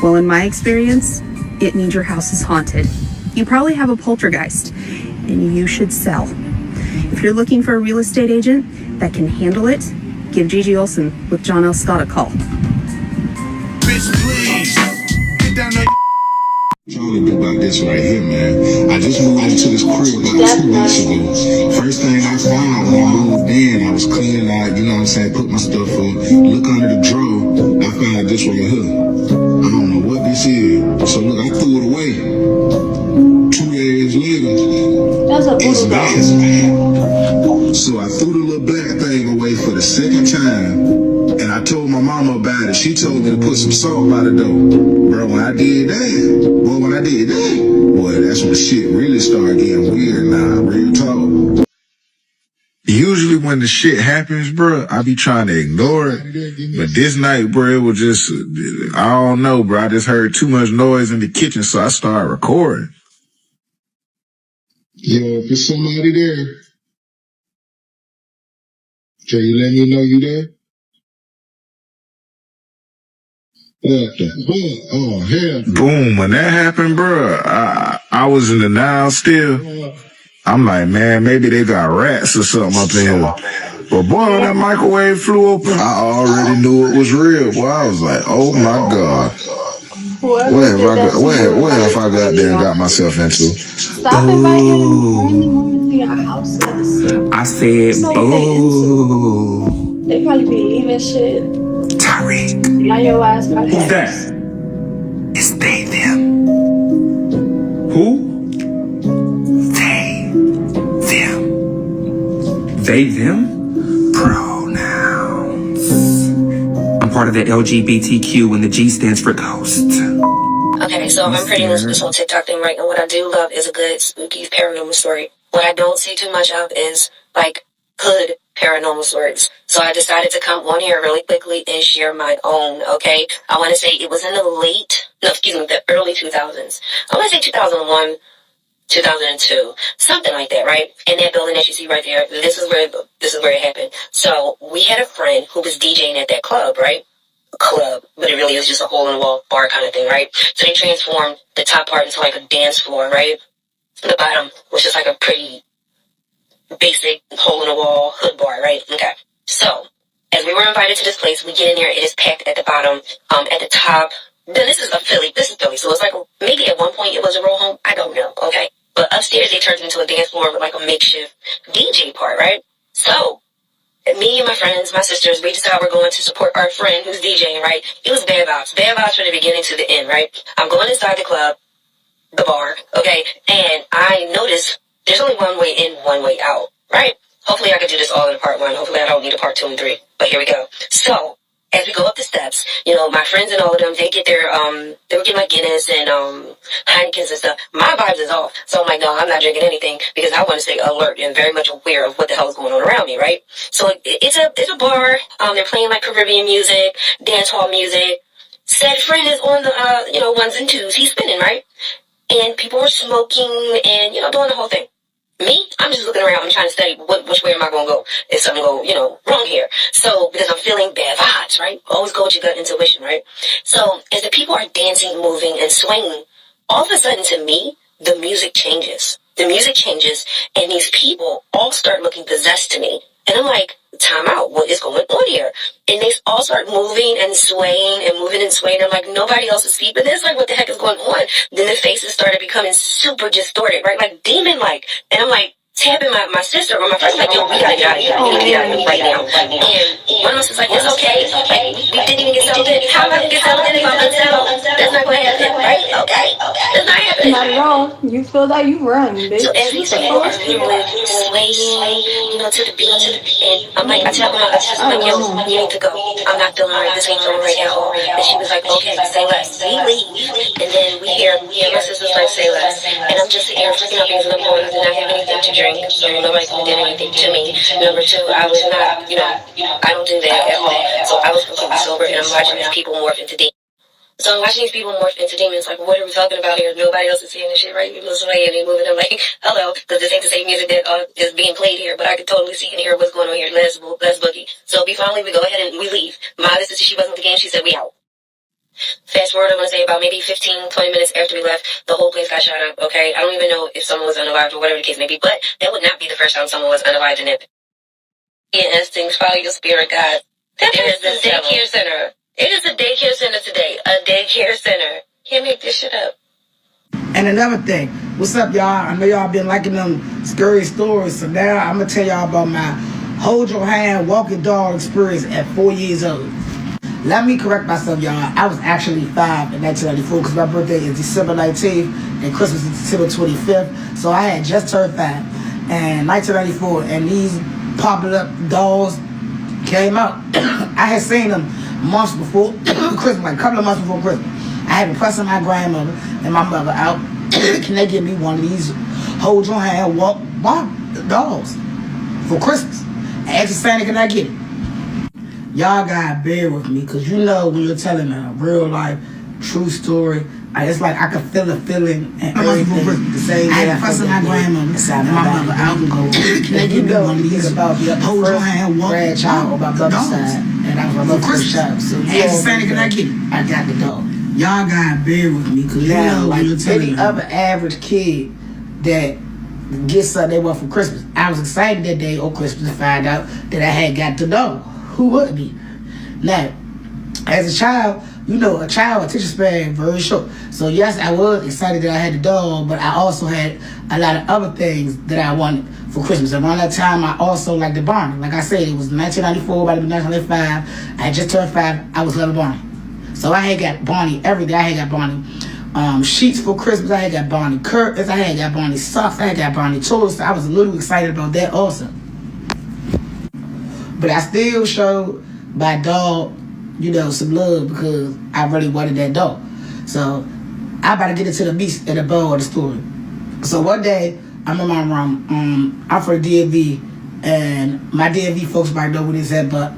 Well, in my experience, it means your house is haunted. You probably have a poltergeist, and you should sell. If you're looking for a real estate agent that can handle it, give Gigi Olsen with John L. Scott a call.
Bitch, please. Get down there.
Trying to do about this right here, man. I just moved into this crib about 2 weeks ago. First thing I found when I moved in, I was cleaning out, you know what I'm saying, put my stuff up, look under the drawer, I found this right here. I don't know what this is. So look, I threw it away. 2 days later, it's back. So I threw the little black thing away for the second time. And I told my mama about it. She told me to put some salt by the door. Bro, when I did that, boy, that's when shit really started getting weird now, real talk.
Usually when the shit happens, bro, I be trying to ignore it. But this night, bro, it was just, I don't know, bro. I just heard too much noise in the kitchen, so I started recording.
Yo, if there's somebody there, can you let me know you there? Oh, hell.
Boom, when that happened, bro, I was in denial still. I'm like, man, maybe they got rats or something up in here.
But boy, when that microwave flew open, I already knew it was real. Boy, I was like, oh my God. Where have I got there and got myself into?
Stop inviting random women to your houses.
I said, boo.
They probably be leaving shit.
Tyreek.
Now your ass back.
Who's that?
It's they, them.
Who?
They, them.
They, them?
Pronouns. I'm part of the LGBTQ and the G stands for ghost.
Okay, so I'm pretty much this whole TikTok thing, right? And what I do love is a good spooky paranormal story. What I don't see too much of is, like, hood paranormal stories. So I decided to come on here really quickly and share my own, okay? I want to say it was in the the early 2000s. I want to say 2001, 2002, something like that, right? And that building that you see right there, this is where it happened. So we had a friend who was DJing at that club, right? But it really was just a hole in the wall bar kind of thing, right? So they transformed the top part into like a dance floor, right? The bottom was just like a pretty basic hole in the wall hood bar, right? Okay. So as we were invited to this place, we get in there, it is packed at the bottom, at the top. Then this is Philly, so it's like maybe at one point it was a row home, I don't know, okay? But upstairs they turned it into a dance floor with like a makeshift DJ part, right? So me and my friends, my sisters, we decided we're going to support our friend who's DJing, right? It was bad vibes from the beginning to the end, right? I'm going inside the club, the bar, okay? And I notice there's only one way in, one way out, right? Hopefully I could do this all in part one. Hopefully I don't need a part 2 and 3. But here we go. So as we go up the steps, you know, my friends and all of them, they get their, they were getting like Guinness and, Heineken's and stuff. My vibes is off. So I'm like, no, I'm not drinking anything because I want to stay alert and very much aware of what the hell is going on around me, right? So it's a bar. They're playing like Caribbean music, dance hall music. Said friend is on the, ones and twos. He's spinning, right? And people were smoking and, doing the whole thing. Me, I'm just looking around. I'm trying to study which way am I going to go if something go, wrong here. So, because I'm feeling bad vibes, right? Always go with your gut intuition, right? So, as the people are dancing, moving, and swinging, all of a sudden to me, the music changes. The music changes, and these people all start looking possessed to me. And I'm like, time out, what is going on here? And they all start moving and swaying and moving and swaying. I'm like, nobody else is keeping this? Like, what the heck is going on? Then the faces started becoming super distorted, right? Like demon-like. And I'm like, tapping my sister or my friend, like, yo, we gotta get out of here. We need to get out of here right now. And one of us is like, it's okay. Like, we didn't even get settled in. How am I gonna get settled in if I'm unsettled? That's not gonna happen, right? Okay. That's not happening.
Not at all. You feel that, you run, bitch.
So as these people are literally swaying, to the beat, and I'm like, I tell my sister, like, yo, you need to go. I'm not feeling right. This ain't feeling right at all. And she was like, okay, say less. We leave. And then we hear my sister's like, say less. And I'm just sitting here freaking out because I'm going, I did not have anything to drink. So nobody could have done anything to me. Number 2, I was not, I don't do that at all. So I was completely sober, and I'm watching these people morph into demons. So I'm watching these people morph into demons. Like, what are we talking about here? Nobody else is seeing this shit, right? People swaying and moving. I'm like, hello, because this ain't the same music that is being played here, but I could totally see and hear what's going on here. Let's boogie. So we go ahead and we leave. My sister, she wasn't at the game. She said, we out. Fast forward, I'm going to say about maybe 15, 20 minutes after we left, the whole place got shot up, okay? I don't even know if someone was unalived or whatever the case may be, but that would not be the first time someone was unalived in it. Your instincts, follow your spirit, God. It is a daycare center. It is a daycare center today. A daycare center. Can't make this shit up.
And another thing, what's up, y'all? I know y'all been liking them scary stories, so now I'm going to tell y'all about my hold your hand walking dog experience at 4 years old. Let me correct myself, y'all. I was actually 5 in 1994 because my birthday is December 19th and Christmas is December 25th. So I had just turned 5 in 1994, and these popping up dolls came out. I had seen them months before Christmas, like a couple of months before Christmas. I had been pressing my grandmother and my mother out. Can they give me one of these hold your hand walk dolls for Christmas? I asked Santa, can I get it? Y'all gotta bear with me, because when you're telling a real life, true story, it's like I can feel the feeling and everything. The same way I feel my grandmother inside my mother out and go, can they give me one of these about hold your hand, walk grandchild on my mother's side, and I was my mother's first child. So ask Santa, can I get it? I got the dog. Y'all gotta bear with me, because like any other average kid that get something they want for Christmas. I was excited that day on Christmas to find out that I had got the dog. Who would be? Now, as a child, you know, a child attention span very short. So yes, I was excited that I had the dog, but I also had a lot of other things that I wanted for Christmas. Around that time, I also liked the Barney. Like I said, it was 1994, about to be 1995. I had just turned 5. I was loving Barney. So I had got Barney every day. I had got Barney sheets for Christmas. I had got Barney curtains. I had got Barney socks. I had got Barney toys. I was a little excited about that also. But I still showed my dog, you know, some love because I really wanted that dog. So I about to get into the beast and the bow of the story. So one day, I'm in my room. I'm from DMV, and my DMV folks might know what it's at, but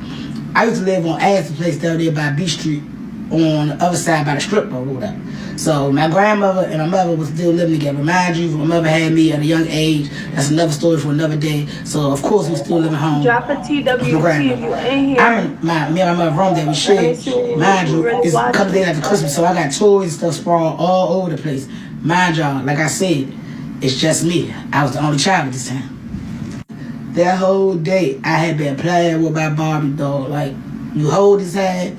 I used to live on Aston Place down there by B Street on the other side by the strip mall or whatever. So my grandmother and my mother was still living together. Mind you, my mother had me at a young age. That's another story for another day. So of course we still living home.
Drop a TWT if you in here.
I'm in me and my mother room that we shared. Mind you, it's a couple days after Christmas, so I got toys and stuff sprawled all over the place. Mind y'all, like I said, it's just me. I was the only child at this time. That whole day, I had been playing with my Barbie doll. Like, you hold his hand,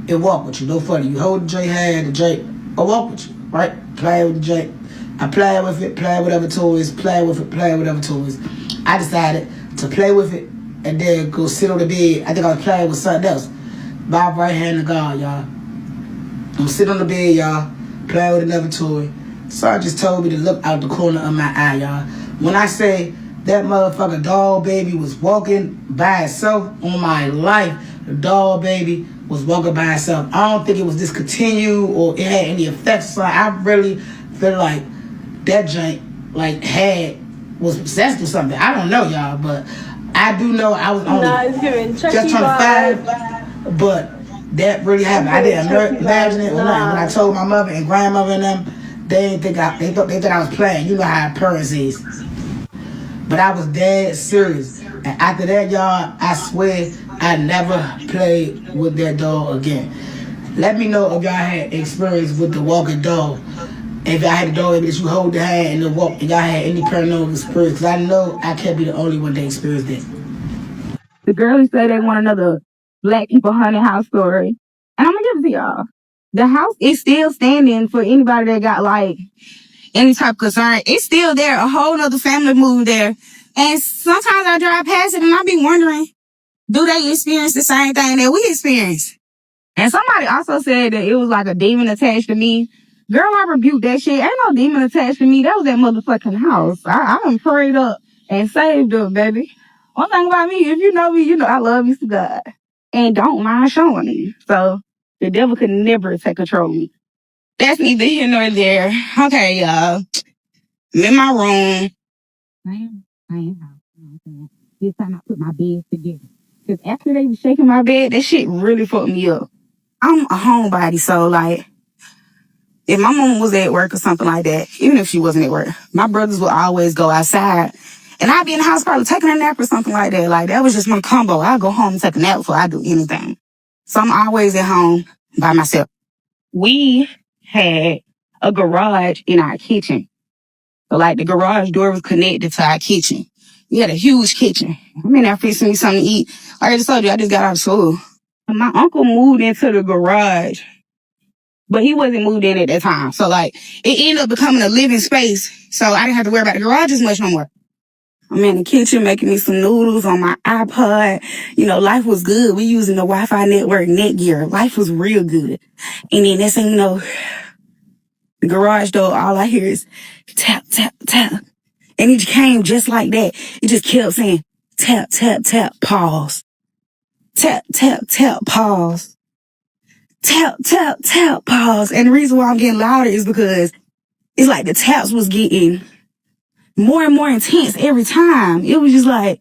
it walk with you. No funny. You hold the J hand, the J will walk with you, right? Play with the J. I play with it, play with other toys, play with it, play with other toys. I decided to play with it and then go sit on the bed. I think I was playing with something else. My right hand to God, y'all. I'm sitting on the bed, y'all, playing with another toy. Son just told me to look out the corner of my eye, y'all. When I say that motherfucker doll baby was walking by itself, on my life, the doll baby was walking by itself. I don't think it was discontinued or it had any effects. So I really feel like that joint was possessed or something. I don't know, y'all, but I do know I was only just turned 5, but that really happened. I didn't imagine it or nothing. When I told my mother and grandmother and them, they thought I was playing. You know how parents is. But I was dead serious. And after that, y'all, I swear I never played with that doll again. Let me know if y'all had experience with the walking doll. If y'all had a doll that you hold the hand and the walk, and y'all had any paranormal experience. Because I know I can't be the only one that experienced it.
The girls say they want another Black People Haunted House story. And I'm going to give it to y'all. The house is still standing for anybody that got, like, any type of concern. It's still there. A whole nother family moved there. And sometimes I drive past it and I be wondering, do they experience the same thing that we experience? And somebody also said that it was like a demon attached to me. Girl, I rebuked that shit. Ain't no demon attached to me. That was that motherfucking house. I done prayed up and saved up, baby. One thing about me, if you know me, you know I love you to God. And don't mind showing me. So the devil could never take control of me. That's neither here nor there. Okay, y'all. I'm in my room. This time I put my bed together. Because after they was shaking my bed, that shit really fucked me up. I'm a homebody, so like, if my mom was at work or something like that, even if she wasn't at work, my brothers would always go outside. And I'd be in the house probably taking a nap or something like that. Like, that was just my combo. I'd go home and take a nap before I do anything. So I'm always at home by myself. We had a garage in our kitchen. So, like, the garage door was connected to our kitchen. We had a huge kitchen. I'm in there fixing me something to eat. Like I just told you, I just got out of school. And my uncle moved into the garage, but he wasn't moved in at that time. So, like, it ended up becoming a living space. So I didn't have to worry about the garage as much no more. I'm in the kitchen making me some noodles on my iPod. You know, life was good. We using the Wi-Fi network Netgear. Life was real good. And then next thing you know, the garage door, all I hear is tap, tap, tap. And it came just like that. It just kept saying tap, tap, tap, pause. Tap, tap, tap, pause. Tap, tap, tap, pause. And the reason why I'm getting louder is because it's like the taps was getting more and more intense every time. It was just like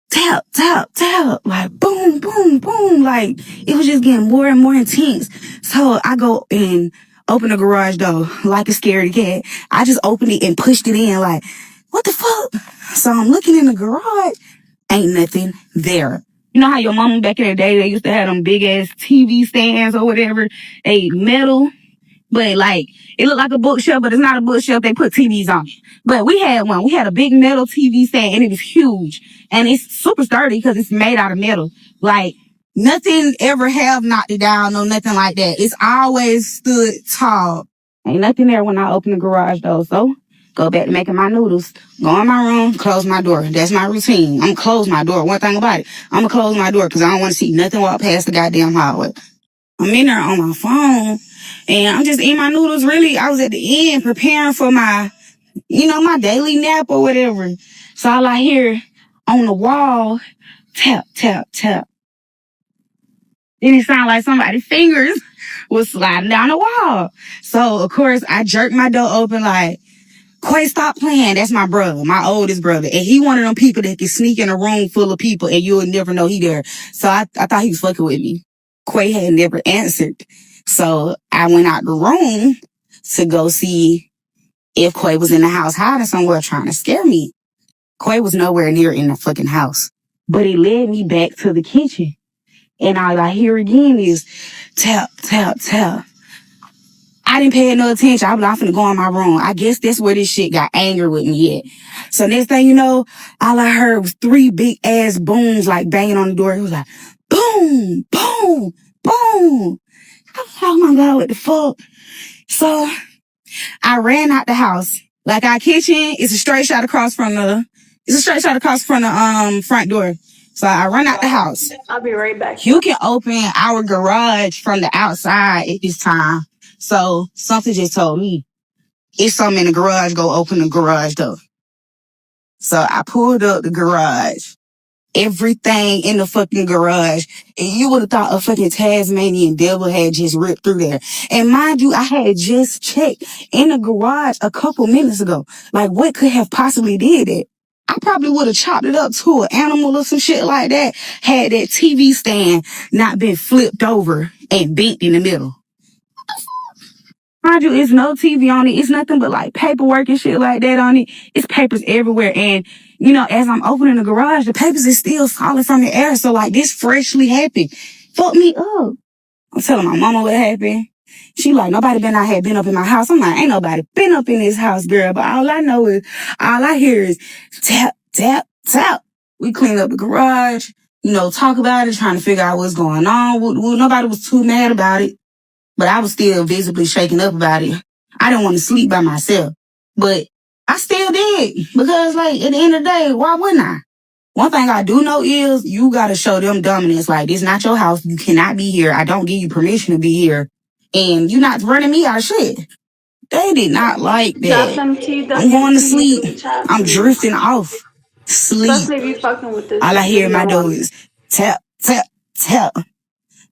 tap, tap, tap, like boom, boom, boom. Like it was just getting more and more intense. So I go and open the garage door like a scaredy cat. I just opened it and pushed it in like, what the fuck? So I'm looking in the garage. Ain't nothing there. You know how your mama back in the day, they used to have them big ass TV stands or whatever? They metal. But like, it looked like a bookshelf, but it's not a bookshelf. They put TVs on it. But we had one. We had a big metal TV stand, and it was huge. And it's super sturdy because it's made out of metal. Like, nothing ever have knocked it down or nothing like that. It's always stood tall. Ain't nothing there when I open the garage door. So, go back to making my noodles. Go in my room, close my door. That's my routine. I'm gonna close my door. One thing about it, I'm gonna close my door because I don't want to see nothing walk past the goddamn hallway. I'm in there on my phone, and I'm just eating my noodles. Really, I was at the end preparing for my, my daily nap or whatever. So all I hear on the wall, tap, tap, tap. Then it sounded like somebody's fingers was sliding down the wall. So, of course, I jerked my door open like, Quay, stop playing. That's my brother, my oldest brother. And he one of them people that can sneak in a room full of people and you'll never know he there. So I thought he was fucking with me. Quay had never answered. So I went out the room to go see if Quay was in the house hiding somewhere trying to scare me. Quay was nowhere near in the fucking house. But it led me back to the kitchen. And all I hear again is tap, tap, tap. I didn't pay no attention. I was off to go in my room. I guess that's where this shit got angry with me at. So next thing you know, all I heard was 3 big ass booms like banging on the door. It was like, boom, boom, boom. I was like, oh my God, what the fuck? So I ran out the house. Like our kitchen is a straight shot across from the front door. So I run out the house.
I'll be right back.
You can open our garage from the outside at this time. So something just told me, it's something in the garage, go open the garage door. So I pulled up the garage. Everything in the fucking garage. And you would have thought a fucking Tasmanian devil had just ripped through there. And mind you, I had just checked in the garage a couple minutes ago. Like, what could have possibly did that? I probably would have chopped it up to an animal or some shit like that. Had that TV stand not been flipped over and bent in the middle. Mind you, it's no TV on it. It's nothing but like paperwork and shit like that on it. It's papers everywhere. And, as I'm opening the garage, the papers is still falling from the air. So like this freshly happened. Fuck me up. I'm telling my mama what happened. She like, nobody been up in my house. I'm like, ain't nobody been up in this house, girl. But all I hear is tap, tap, tap. We cleaned up the garage, talk about it, trying to figure out what's going on. Nobody was too mad about it. But I was still visibly shaken up about it. I didn't want to sleep by myself. But I still did. Because, like, at the end of the day, why wouldn't I? One thing I do know is you got to show them dominance. Like, this not your house. You cannot be here. I don't give you permission to be here. And you're not running me out of shit. They did not like that. I'm going to sleep. I'm drifting off. Sleep. All I hear in my door is tap, tap, tap.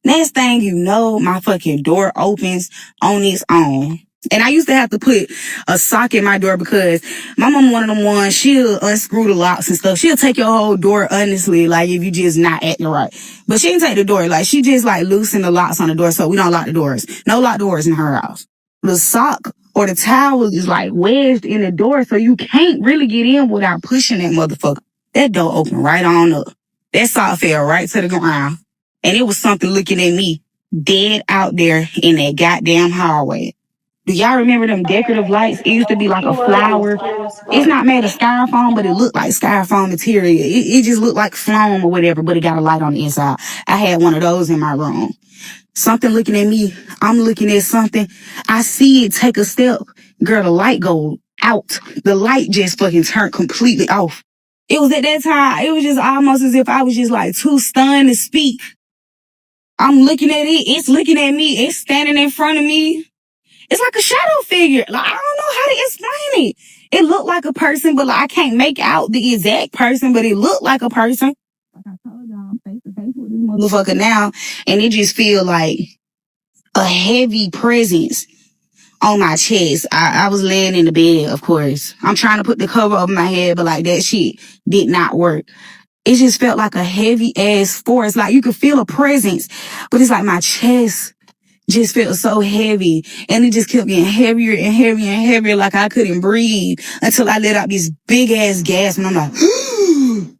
Next thing you know, my fucking door opens on its own. And I used to have to put a sock in my door because my mom one of them ones, she'll unscrew the locks and stuff. She'll take your whole door honestly, like if you just not acting right. But she didn't take the door. Like she just like loosen the locks on the door so we don't lock the doors. No lock doors in her house. The sock or the towel is like wedged in the door so you can't really get in without pushing that motherfucker. That door opened right on up. That sock fell right to the ground. And it was something looking at me dead out there in that goddamn hallway. Do y'all remember them decorative lights? It used to be like a flower. It's not made of styrofoam, but it looked like styrofoam material. It just looked like foam or whatever, but it got a light on the inside. I had one of those in my room. Something looking at me. I'm looking at something. I see it take a step. Girl, the light go out. The light just fucking turned completely off. It was at that time, it was just almost as if I was just like too stunned to speak. I'm looking at it. It's looking at me. It's standing in front of me. It's like a shadow figure. Like, I don't know how to explain it. It looked like a person, but like, I can't make out the exact person, but it looked like a person. Like I told y'all, I'm face to face with this motherfucker now. And it just feel like a heavy presence on my chest. I was laying in the bed, of course. I'm trying to put the cover over my head, but like that shit did not work. It just felt like a heavy ass force. Like you could feel a presence, but it's like my chest just felt so heavy. And it just kept getting heavier and heavier and heavier. Like I couldn't breathe until I let out this big ass gasp. And I'm like,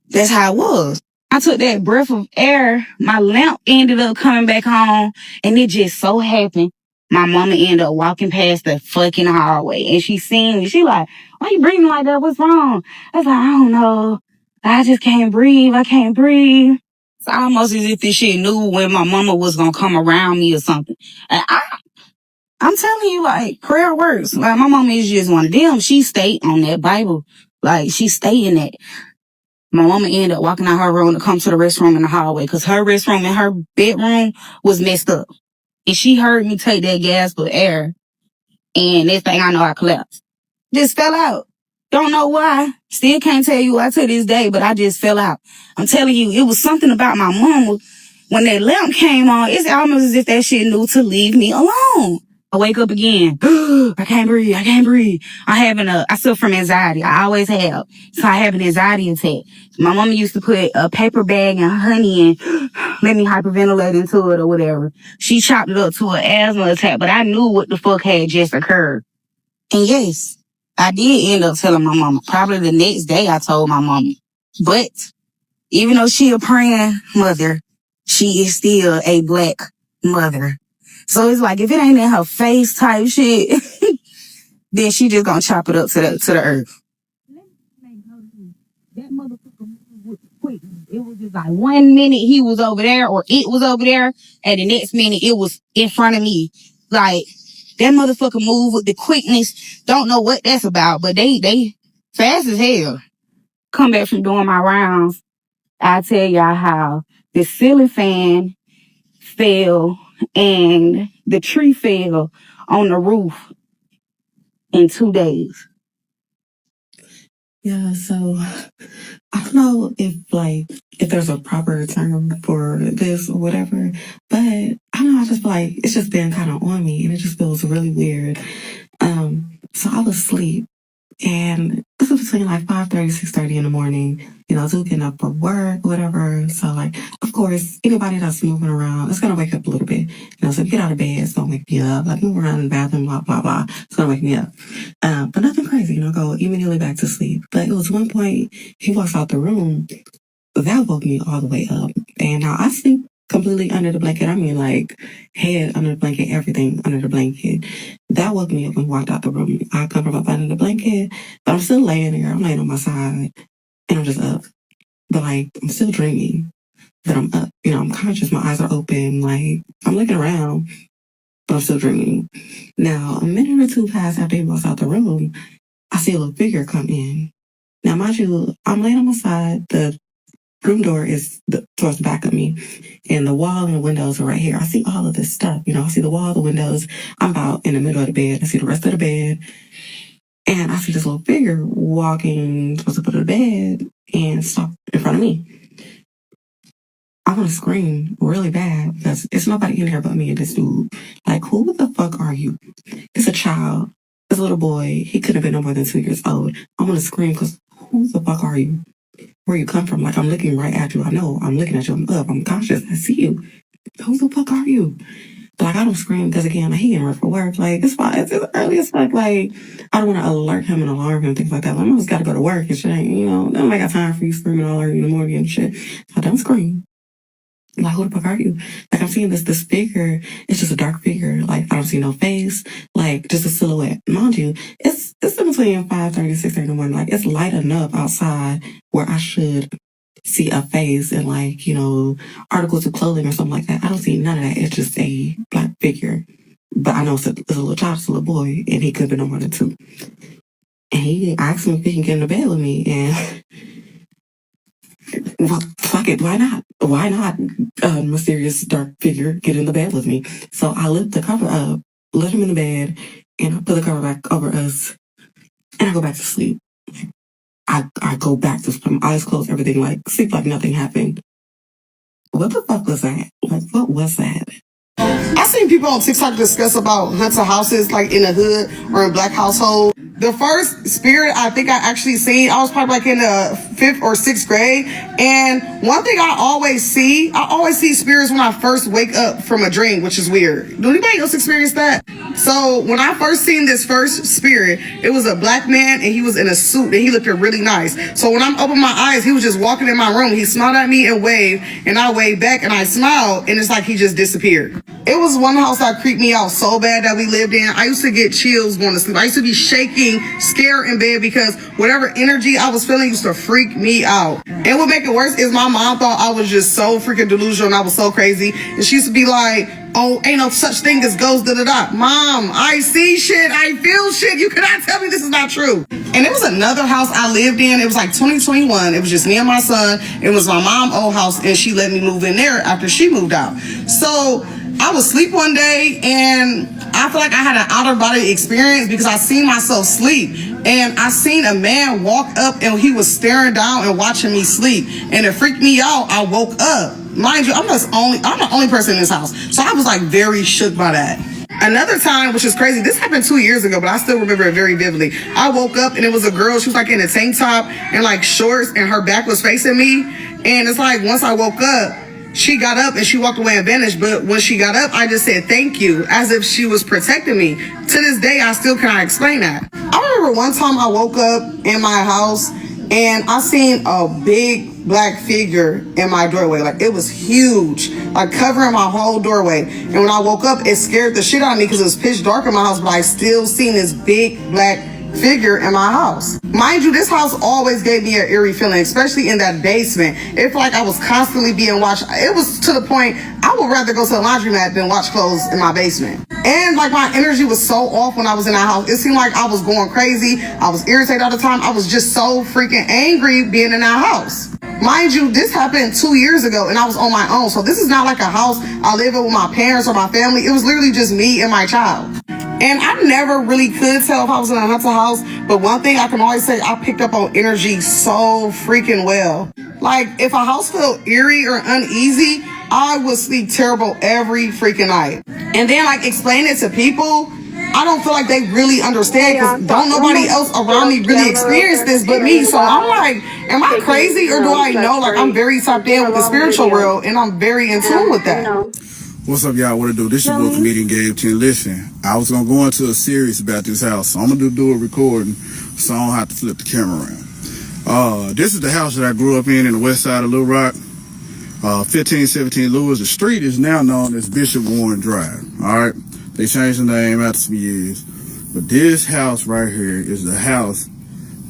that's how it was. I took that breath of air. My lamp ended up coming back on. And it just so happened My mama ended up walking past the fucking hallway and she seen me. She like, why you breathing like that? What's wrong? I was like, I don't know. I just can't breathe. I can't breathe. It's almost as if this shit knew when my mama was gonna come around me or something. And I'm telling you, like, prayer works. Like, my mama is just one of them. She stayed on that Bible. Like, she stayed in that. My mama ended up walking out her room to come to the restroom in the hallway because her restroom in her bedroom was messed up. And she heard me take that gasp of air. And next thing I know, I collapsed. Just fell out. Don't know why. Still can't tell you why to this day, but I just fell out. I'm telling you, it was something about my mama. When that lamp came on, it's almost as if that shit knew to leave me alone. I wake up again. I can't breathe. I can't breathe. I suffer from anxiety. I always have. So I have an anxiety attack. My mama used to put a paper bag and honey and let me hyperventilate into it or whatever. She chopped it up to an asthma attack, but I knew what the fuck had just occurred. And yes, I did end up telling my mama. Probably the next day I told my mama. But even though she a praying mother, she is still a black mother. So it's like, if it ain't in her face type shit, then she just gonna chop it up to the earth. That motherfucker moved quick. It was just like 1 minute he was over there or it was over there, and the next minute it was in front of me. Like, that motherfucker moved with the quickness. Don't know what that's about, but they fast as hell. Come back from doing my rounds, I tell y'all how the ceiling fan fell and the tree fell on the roof in 2 days.
Yeah, so I don't know if there's a proper term for this or whatever, but I don't know, I just feel like it's just been kind of on me and it just feels really weird. So I was asleep and this was between like 5:30, 6:30 in the morning, getting up for work, whatever. So like, of course, anybody that's moving around, it's gonna wake up a little bit. So if you get out of bed, it's gonna wake me up. Like, move around in the bathroom, blah, blah, blah. It's gonna wake me up. But nothing crazy, go immediately back to sleep. But it was one point, he walks out the room, that woke me all the way up. And now I sleep completely under the blanket. I mean, like, head under the blanket, everything under the blanket. That woke me up and walked out the room. I come from up under the blanket, but I'm still laying there. I'm laying on my side, and I'm just up. But, like, I'm still dreaming that I'm up. I'm conscious. My eyes are open. Like, I'm looking around, but I'm still dreaming. Now, a minute or two past after he walks out the room, I see a little figure come in. Now, mind you, I'm laying on my side. The room door is towards the back of me, and the wall and the windows are right here. I see all of this stuff. I see the wall, the windows. I'm about in the middle of the bed. I see the rest of the bed, and I see this little figure walking towards the foot of the bed and stop in front of me. I want to scream really bad because it's nobody in here but me and this dude. Like, who the fuck are you? It's a child. It's a little boy. He couldn't have been no more than 2 years old. I want to scream because who the fuck are you? Where you come from? Like, I'm looking right at you. I know I'm looking at you. I'm up. I'm conscious. I see you. Who the fuck are you? But like, I don't scream because, again, like, he getting ready for work. Like, it's fine. It's early as fuck. Like, I don't want to alert him and alarm him and things like that. Like, I just got to go to work and shit. Nobody got time for you screaming all early in the morning and shit. I don't scream. Like, who the fuck are you? Like, I'm seeing this figure. It's just a dark figure. Like, I don't see no face. Like, just a silhouette. Mind you, it's in between 5:30 6:30 in the morning. Like, it's light enough outside where I should see a face and, like, articles of clothing or something like that. I don't see none of that. It's just a black figure. But I know it's a little child, it's a little boy, and he could be no more than 2. And he asked me if he can get into bed with me, and well, fuck it, why not? Why not? Mysterious dark figure get in the bed with me. So I lift the cover up, let him in the bed, and I put the cover back over us, and I go back to sleep. I go back to sleep, my eyes closed, everything, like, sleep like nothing happened. What the fuck was that? Like, what was that?
I seen people on TikTok discuss about haunted houses, like in the hood or in black household. The first spirit I think I actually seen, I was probably like in the 5th or 6th grade. And one thing I always see spirits when I first wake up from a dream, which is weird. Do anybody else experience that? So when I first seen this first spirit, it was a black man and he was in a suit and he looked really nice. So when I'm opening my eyes, he was just walking in my room. He smiled at me and waved, and I waved back and I smiled, and it's like he just disappeared. It was one house that creeped me out so bad that we lived in. I used to get chills going to sleep. I used to be shaking, scared in bed because whatever energy I was feeling used to freak me out. And what make it worse is my mom thought I was just so freaking delusional and I was so crazy. And she used to be like, oh, ain't no such thing as ghosts, da-da-da. Mom, I see shit, I feel shit. You cannot tell me this is not true. And it was another house I lived in. It was like 2021. It was just me and my son. It was my mom's old house and she let me move in there after she moved out. So I was asleep one day and I feel like I had an outer body experience because I seen myself sleep. And I seen a man walk up and he was staring down and watching me sleep. And it freaked me out. I woke up. Mind you, I'm the only person in this house. So I was like very shook by that. Another time, which is crazy, this happened 2 years ago, but I still remember it very vividly. I woke up and it was a girl, she was like in a tank top and like shorts and her back was facing me. And it's like once I woke up, she got up and she walked away and vanished. But when she got up, I just said thank you as if she was protecting me. To this day, I still cannot explain that. I remember one time I woke up in my house and I seen a big black figure in my doorway. Like it was huge, like covering my whole doorway. And when I woke up, it scared the shit out of me because it was pitch dark in my house, but I still seen this big black figure in my house. Mind you, this house always gave me an eerie feeling, especially in that basement. It felt like I was constantly being watched. It was to the point I would rather go to the laundromat than wash clothes in my basement. And like my energy was so off when I was in that house. It seemed like I was going crazy. I was irritated all the time. I was just so freaking angry being in that house. Mind you, this happened 2 years ago and I was on my own. So this is not like a house I live in with my parents or my family. It was literally just me and my child. And I never really could tell if I was in a haunted house, but one thing I can always say, I picked up on energy so freaking well. Like, if a house felt eerie or uneasy, I would sleep terrible every freaking night. And then, like, explain it to people, I don't feel like they really understand because don't nobody else around me really experience this but me. So I'm like, am I crazy or do I know? Like, I'm very tapped in with the spiritual world and I'm very in tune with that.
What's up, y'all? What to do? This your boy, comedian Gabe 10. Listen, I was gonna go into a series about this house, so I'm gonna do a recording, so I don't have to flip the camera around. This is the house that I grew up in the west side of Little Rock, 1517 Lewis. The street is now known as Bishop Warren Drive. All right, they changed the name after some years, but this house right here is the house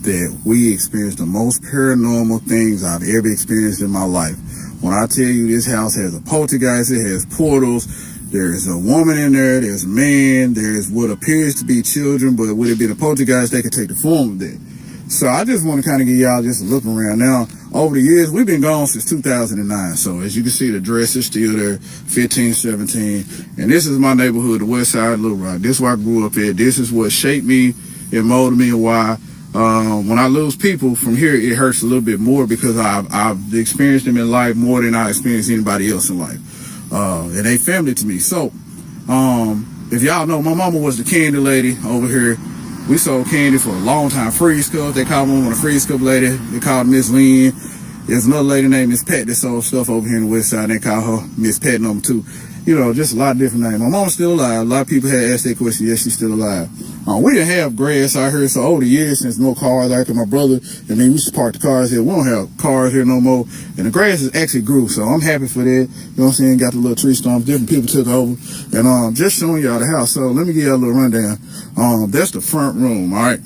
that we experienced the most paranormal things I've ever experienced in my life. When I tell you this house has a poltergeist, it has portals, there's a woman in there, there's a man, there's what appears to be children, but would it be a poltergeist, they could take the form of that. So I just want to kind of give y'all just a look around. Now, over the years, we've been gone since 2009. So as you can see, the dress is still there, 1517. And this is my neighborhood, the west side of Little Rock. This is where I grew up at. This is what shaped me and molded me and why. When I lose people from here, it hurts a little bit more because I've experienced them in life more than I experienced anybody else in life. And they family to me. So, if y'all know, my mama was the candy lady over here. We sold candy for a long time. Freeze cup. They called my mama the freeze cup lady. They called Miss Lynn. There's another lady named Miss Pat that sold stuff over here in the west side. They call her Miss Pat number 2. You know, just a lot of different names. My mom's still alive. A lot of people had asked that question. Yes, she's still alive. We didn't have grass out here, so over the years since no cars out there, my brother, I mean, we used to park the cars here. We don't have cars here no more. And the grass has actually grew, so I'm happy for that. You know what I'm saying? Got the little tree stumps. Different people took over. And just showing y'all the house. So let me give y'all a little rundown. That's the front room, all right?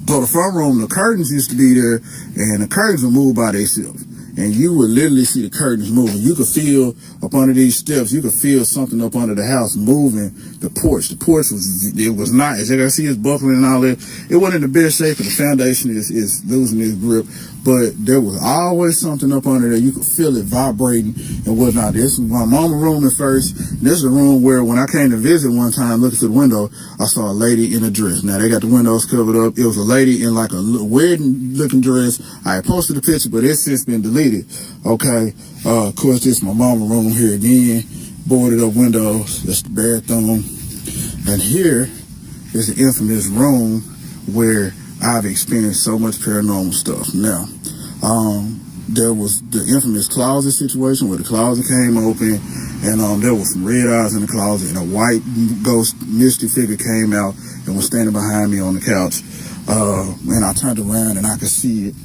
So the front room, the curtains used to be there, and the curtains would move by themselves. And you would literally see the curtains moving. You could feel up under these steps, you could feel something up under the house moving the porch. The porch was not, as you can see, it's buckling and all that. It wasn't in the best shape, and the foundation is losing its grip. But there was always something up under there. You could feel it vibrating and whatnot. This was my mama's room at first. This is the room where when I came to visit one time, looking through the window, I saw a lady in a dress. Now, they got the windows covered up. It was a lady in like a wedding-looking dress. I had posted the picture, but it's since been deleted. Okay. Of course, this is my mama's room here again. Boarded up windows. That's the bathroom. And here is the infamous room where I've experienced so much paranormal stuff. Now, there was the infamous closet situation where the closet came open and there was some red eyes in the closet and a white ghost misty figure came out and was standing behind me on the couch. And I turned around and I could see it.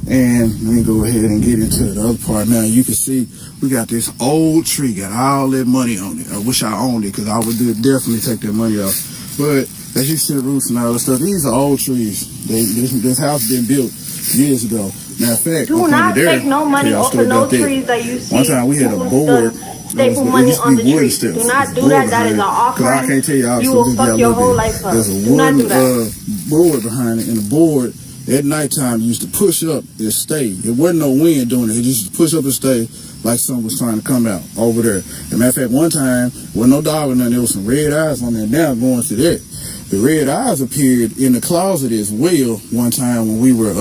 And let me go ahead and get into the other part. Now you can see we got this old tree, got all that money on it. I wish I owned it because I would definitely take that money off. But as you see the roots and all that stuff, these are old trees. This house been built years ago. Matter of fact,
do not take no money off of no trees that you see.
One time we had a board.
Staple money on the tree. Do not do that. That is an offering.
I can't tell you,
you will fuck your whole life up.
There's a
Do not
wooden
do that.
board behind it, and the board at nighttime used to push up and stay. It wasn't no wind doing it. It used to push up and stay like something was trying to come out over there. As a matter of fact, one time, with no dog or nothing, there was some red eyes on there. Now going to that. The red eyes appeared in the closet as well one time when we were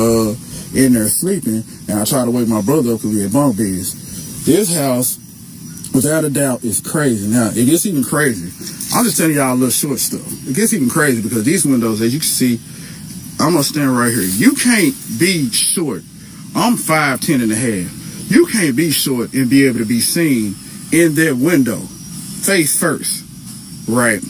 in there sleeping, and I tried to wake my brother up because we had bunk beds. This house, without a doubt, is crazy. Now, it gets even crazy. I'm just telling y'all a little short stuff. It gets even crazy because these windows, as you can see, I'm going to stand right here. You can't be short. I'm 5'10" and a half. You can't be short and be able to be seen in that window, face first, right?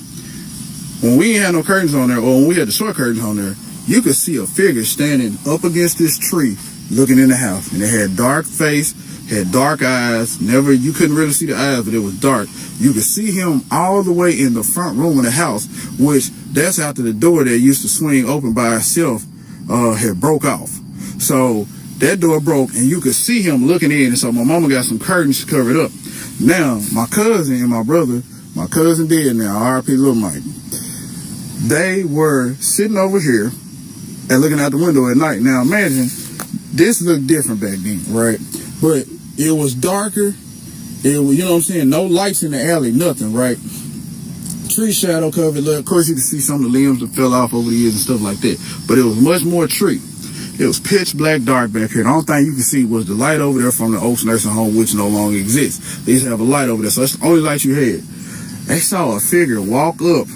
When we ain't had no curtains on there, or when we had the short curtains on there, you could see a figure standing up against this tree looking in the house. And it had dark face, had dark eyes. You couldn't really see the eyes, but it was dark. You could see him all the way in the front room of the house, which that's after the door that used to swing open by itself had broke off. So that door broke, and you could see him looking in. And so my mama got some curtains to cover it up. Now, my cousin and my brother, my cousin dead now, R.I.P. Lil Mike, they were sitting over here and looking out the window at night. Now, imagine, this looked different back then, right? But it was darker. It was, you know what I'm saying? No lights in the alley, nothing, right? Tree shadow covered. Of course, you can see some of the limbs that fell off over the years and stuff like that. But it was much more tree. It was pitch black dark back here. The only thing you can see was the light over there from the Oaks Nursing Home, which no longer exists. They used to have a light over there, so that's the only light you had. They saw a figure walk up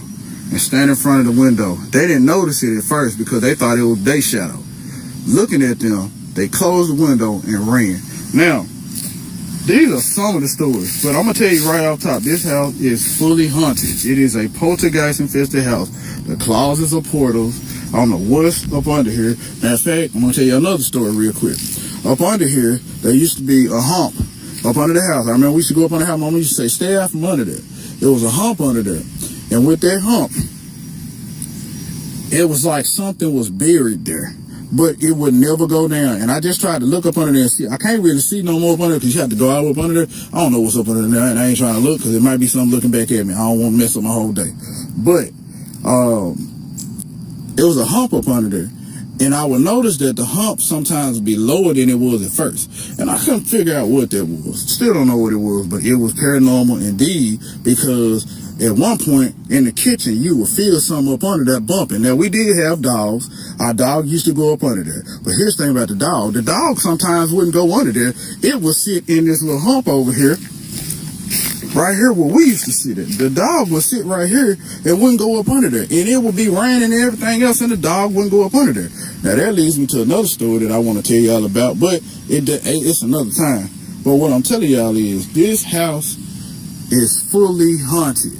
and stand in front of the window. They didn't notice it at first because they thought it was day shadow. Looking at them, they closed the window and ran. Now, these are some of the stories, but I'm going to tell you right off top, this house is fully haunted. It is a poltergeist-infested house. The closets are portals. I don't know what's up under here. Matter of fact, I'm going to tell you another story real quick. Up under here, there used to be a hump up under the house. I remember we used to go up under the house. Mama used to say, stay out from under there. There was a hump under there. And with that hump, it was like something was buried there, but it would never go down. And I just tried to look up under there and see. I can't really see no more up under there because you have to go all up under there. I don't know what's up under there, and I ain't trying to look because it might be something looking back at me. I don't want to mess up my whole day. But it was a hump up under there. And I would notice that the hump sometimes would be lower than it was at first. And I couldn't figure out what that was. Still don't know what it was, but it was paranormal indeed, because at one point in the kitchen, you would feel something up under that bumping. Now, we did have dogs. Our dog used to go up under there. But here's the thing about the dog. The dog sometimes wouldn't go under there. It would sit in this little hump over here, right here where we used to sit at. The dog would sit right here and wouldn't go up under there. And it would be raining and everything else, and the dog wouldn't go up under there. Now, that leads me to another story that I want to tell y'all about, but it's another time. But what I'm telling y'all is, this house is fully haunted.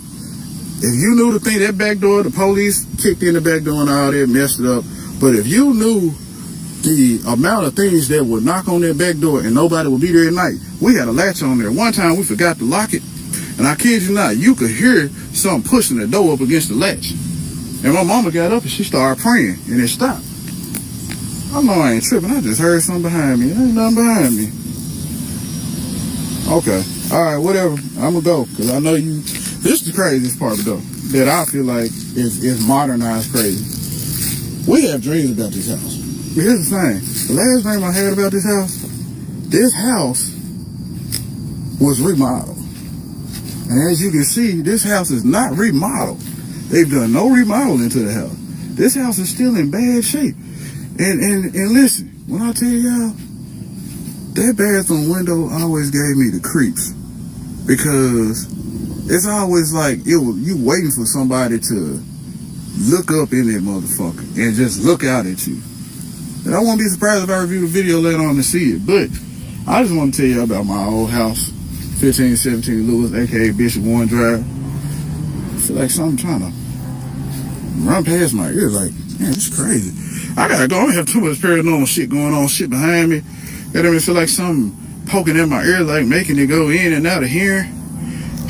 If you knew the thing, that back door, the police kicked in the back door and all that, messed it up. But if you knew the amount of things that would knock on that back door and nobody would be there at night, we had a latch on there. One time we forgot to lock it, and I kid you not, you could hear something pushing the door up against the latch. And my mama got up and she started praying, and it stopped. I know I ain't tripping. I just heard something behind me. There ain't nothing behind me. Okay. All right, whatever. I'm going to go, because I know you... This is the craziest part, though, that I feel like is modernized crazy. We have dreams about this house. But here's the thing. The last dream I had about this house was remodeled. And as you can see, this house is not remodeled. They've done no remodeling to the house. This house is still in bad shape. And listen, when I tell y'all, that bathroom window always gave me the creeps, because it's always like you waiting for somebody to look up in that motherfucker and just look out at you. And I won't be surprised if I review the video later on to see it. But I just want to tell you about my old house, 1517 Lewis, aka Bishop Warren Drive. I feel like something trying to run past my ear. Like, man, this is crazy. I gotta go. I have too much paranormal shit going on, shit behind me. That made me feel like something poking in my ear, like making it go in and out of hearing.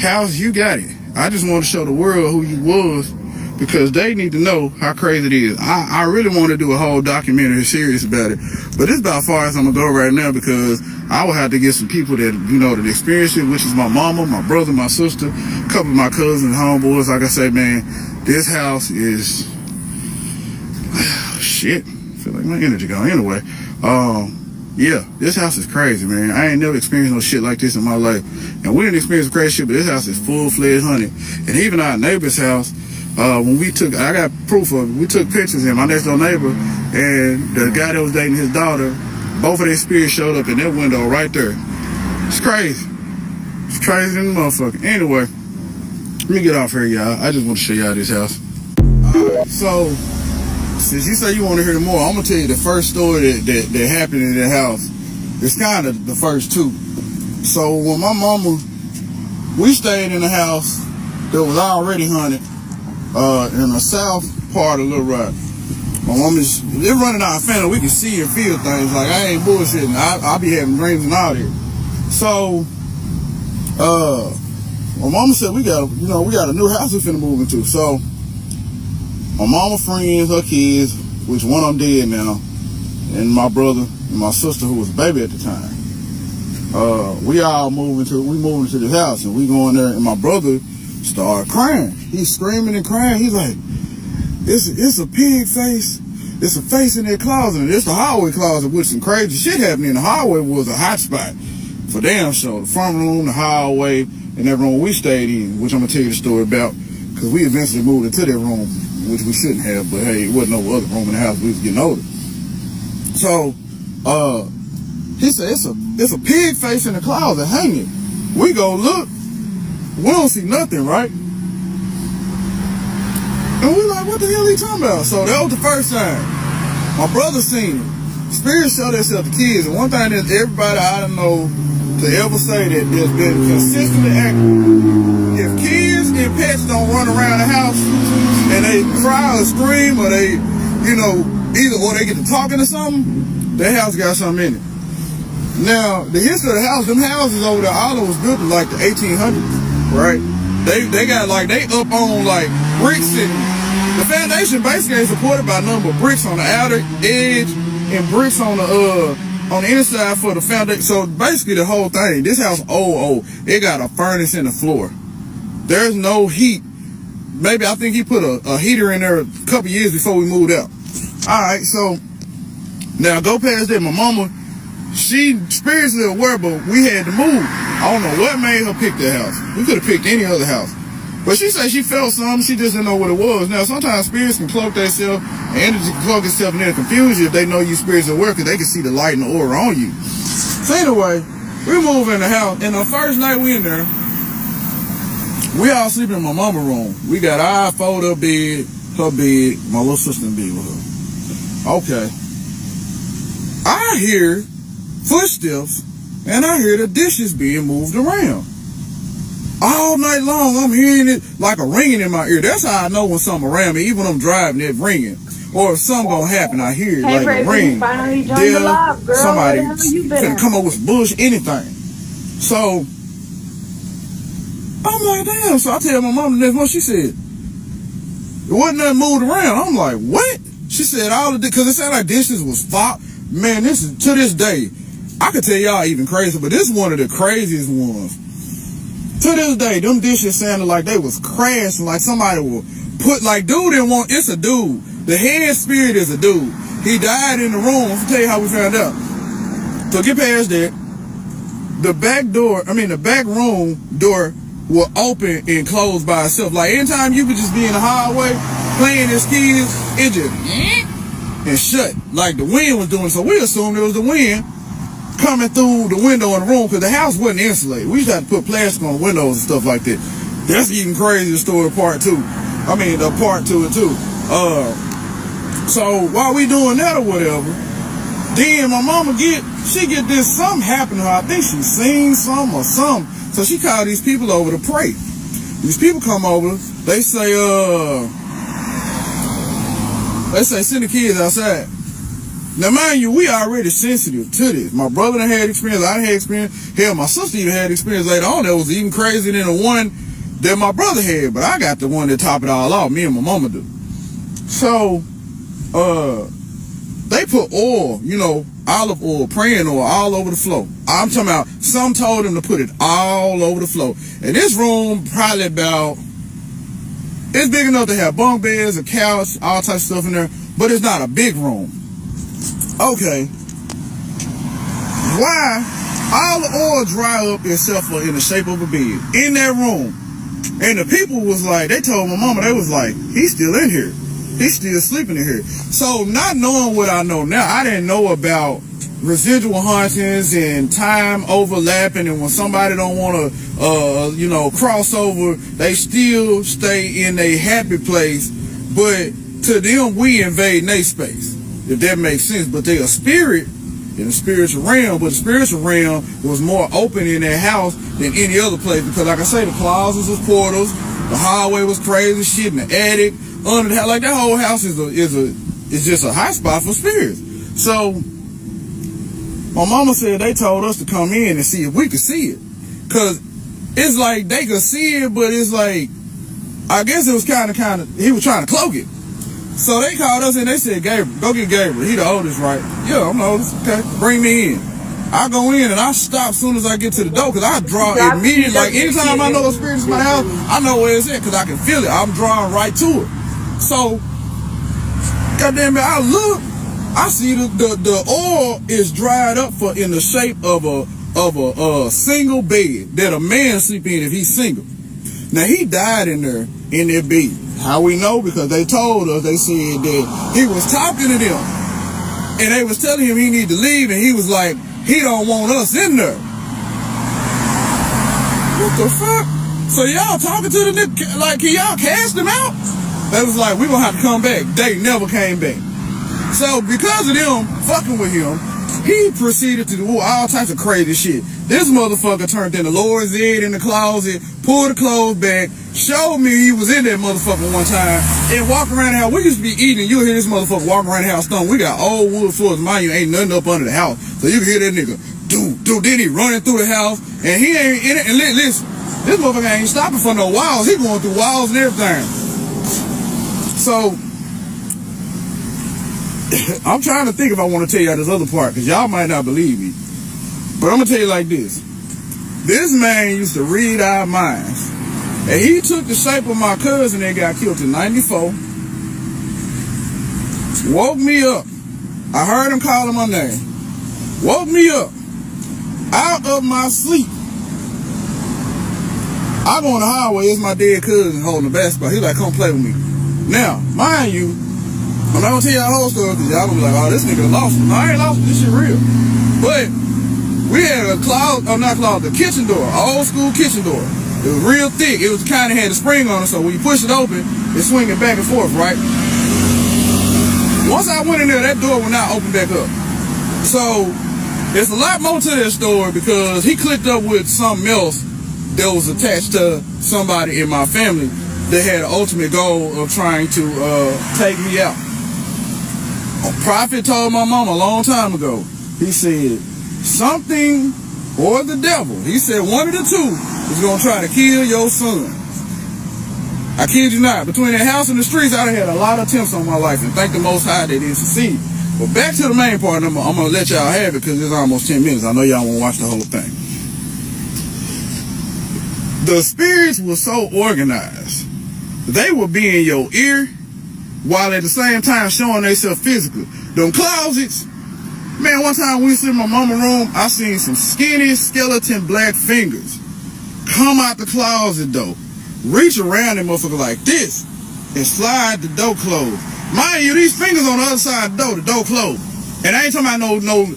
House, you got it. I just want to show the world who you was, because they need to know how crazy it is. I really want to do a whole documentary series about it, but it's about as far as I'm gonna go right now, because I will have to get some people that, you know, that experience it, which is my mama, my brother, my sister, a couple of my cousins, homeboys. Like I say, man, this house is shit. I feel like my energy gone. Anyway, yeah, this house is crazy, man. I ain't never experienced no shit like this in my life. And we didn't experience crazy shit, but this house is full-fledged haunted. And even our neighbor's house, when we took, I got proof of it, we took pictures of him, my next door neighbor, and the guy that was dating his daughter, both of their spirits showed up in that window right there. It's crazy. It's crazy than the motherfucker. Anyway, let me get off here, y'all. I just want to show y'all this house. Alright, so since you say you want to hear more, I'm gonna tell you the first story that happened in that house. It's kind of the first two. So when my mama, we stayed in a house that was already haunted in the south part of Little Rock. My mama's, they're running our family. We can see and feel things. Like, I ain't bullshitting. I be having dreams and all that. So my mama said we got a new house we finna move into. So my mama friends, her kids, which one of them dead now, and my brother and my sister who was a baby at the time. We moved into this house, and we go in there, and my brother started crying. He's screaming and crying. He's like, it's a pig face. It's a face in that closet, and it's the hallway closet, which some crazy shit happening in the hallway was a hot spot for damn sure. The front room, the hallway, and that room we stayed in, which I'm gonna tell you the story about, because we eventually moved into that room, which we shouldn't have, but hey, it wasn't no other room in the house. We was getting older. So, he said, it's a pig face in the closet hanging. We go look. We don't see nothing, right? And we like, what the hell he talking about? So that was the first time. My brother seen it. Spirits show themselves to kids. And one thing that everybody I don't know to ever say that there's been consistently accurate. If kids and pets don't run around the house and they cry or scream, or they, or they get to talking or something, that house got something in it. Now, the history of the house, them houses over there, all of them was built in like the 1800s, right? They got like, they up on like bricks, and the foundation basically is supported by a number of bricks on the outer edge and bricks on the inside for the foundation. So basically the whole thing, this house old. It got a furnace in the floor. There's no heat. Maybe I think he put a heater in there a couple years before we moved out. All right, so now go past that. My mama, she spiritually aware, but we had to move. I don't know what made her pick that house. We could have picked any other house. But she said she felt something, she just didn't know what it was. Now, sometimes spirits can cloak themselves, and energy can cloak itself, and they'll confuse you if they know you spiritually aware, because they can see the light and the aura on you. So anyway, we move in the house, and the first night we in there, we all sleeping in my mama's room. We got our fold-up bed, her bed, my little sister in bed with her. Okay. I hear footsteps, and I hear the dishes being moved around. All night long, I'm hearing it like a ringing in my ear. That's how I know when something around me, even when I'm driving, it's ringing. Or if something gonna happen, I hear it like a ring. Somebody finna come up with bush, anything. So, I'm like, damn. So I tell my mom the next morning, she said, there wasn't nothing moved around. I'm like, what? She said because it sounded like dishes was fought. Man, this is, to this day, I could tell y'all even crazier, but this is one of the craziest ones. To this day, them dishes sounded like they was crashing, like somebody would put, like, it's a dude. The head spirit is a dude. He died in the room. I'm gonna tell you how we found out. So get past that. The back room door will open and close by itself. Like, anytime you could just be in the hallway playing as kids, it just and shut, like the wind was doing. So we assumed it was the wind coming through the window in the room, because the house wasn't insulated. We used to have to put plastic on the windows and stuff like that. That's even crazier story part to it too. So while we doing that or whatever, then my mama get this, something happened to her. I think she seen something or something. So she called these people over to pray. These people come over, they say send the kids outside. Now, mind you, we already sensitive to this. My brother done had experience, I done had experience. Hell, my sister even had experience later on that was even crazier than the one that my brother had. But I got the one that top it all off. Me and my mama do. So, they put oil, you know, olive oil, praying oil all over the floor. I'm talking about, some told them to put it all over the floor. And this room probably about, it's big enough to have bunk beds, a couch, all types of stuff in there, but it's not a big room. Okay. Why all the oil dry up except for in the shape of a bed in that room? And the people was like, they told my mama, they was like, he's still in here. He's still sleeping in here. So not knowing what I know now, I didn't know about residual hauntings and time overlapping, and when somebody don't want to, you know, cross over, they still stay in a happy place, but to them, we invade their space, if that makes sense. But they a spirit in the spiritual realm, but the spiritual realm was more open in their house than any other place, because like I say, the closets was portals, the hallway was crazy shit in the attic, under the house, like that whole house is just a hot spot for spirits. So my mama said they told us to come in and see if we could see it, cause it's like they could see it, but it's like, I guess it was kind of he was trying to cloak it. So they called us and they said, Gabriel, go get Gabriel. He the oldest, right? Yeah, I'm the oldest. Okay, bring me in. I go in and I stop as soon as I get to the door, because I draw immediately. Like anytime I know a spirit is in my house, I know where it's at because I can feel it. I'm drawing right to it. So, goddamn it, I look, I see the oil is dried up for in the shape of a single bed that a man sleep in if he's single. Now he died in there in that bed. How we know? Because they told us, they said that he was talking to them and they was telling him he need to leave, and he was like, he don't want us in there. What the fuck? So y'all talking to the nigga, like, can y'all cast him out? They was like, we gonna have to come back. They never came back. So because of them fucking with him, he proceeded to do all types of crazy shit. This motherfucker turned in the Lord's head in the closet, pulled the clothes back, showed me he was in that motherfucker one time, and walk around the house. We used to be eating, you'll hear this motherfucker walking around the house stoned. We got old wood floors, mind you, ain't nothing up under the house. So you can hear that nigga, dude, then he running through the house, and he ain't in it. And listen, this motherfucker ain't stopping for no walls. He going through walls and everything. So, I'm trying to think if I want to tell y'all this other part, because y'all might not believe me. But I'm going to tell you like this. This man used to read our minds. And he took the shape of my cousin that got killed in 94. Woke me up. I heard him calling my name. Woke me up. Out of my sleep. I go on the highway. It's my dead cousin holding the basketball. He's like, come play with me. Now, mind you, I'm not going to tell y'all the whole story, because y'all going to be like, oh, this nigga lost it. No, I ain't lost it. This shit real. But we had the kitchen door, old school kitchen door. It was real thick. It was kind of had a spring on it, so when you push it open, it's swinging back and forth, right? Once I went in there, that door would not open back up. So there's a lot more to that story, because he clicked up with something else that was attached to somebody in my family that had an ultimate goal of trying to take me out. A prophet told my mom a long time ago, he said, something or the devil, he said one of the two is going to try to kill your son. I kid you not. Between the house and the streets, I done had a lot of attempts on my life, and thank the Most High that it succeeded. But back to the main part, I'm going to let y'all have it, because it's almost 10 minutes. I know y'all want to watch the whole thing. The spirits were so organized. They would be in your ear while at the same time showing themselves physically. Them closets, man, one time we was in my mama's room, I seen some skinny skeleton black fingers come out the closet door, reach around that motherfucker like this, and slide the door closed. Mind you, these fingers on the other side of the door closed. And I ain't talking about no,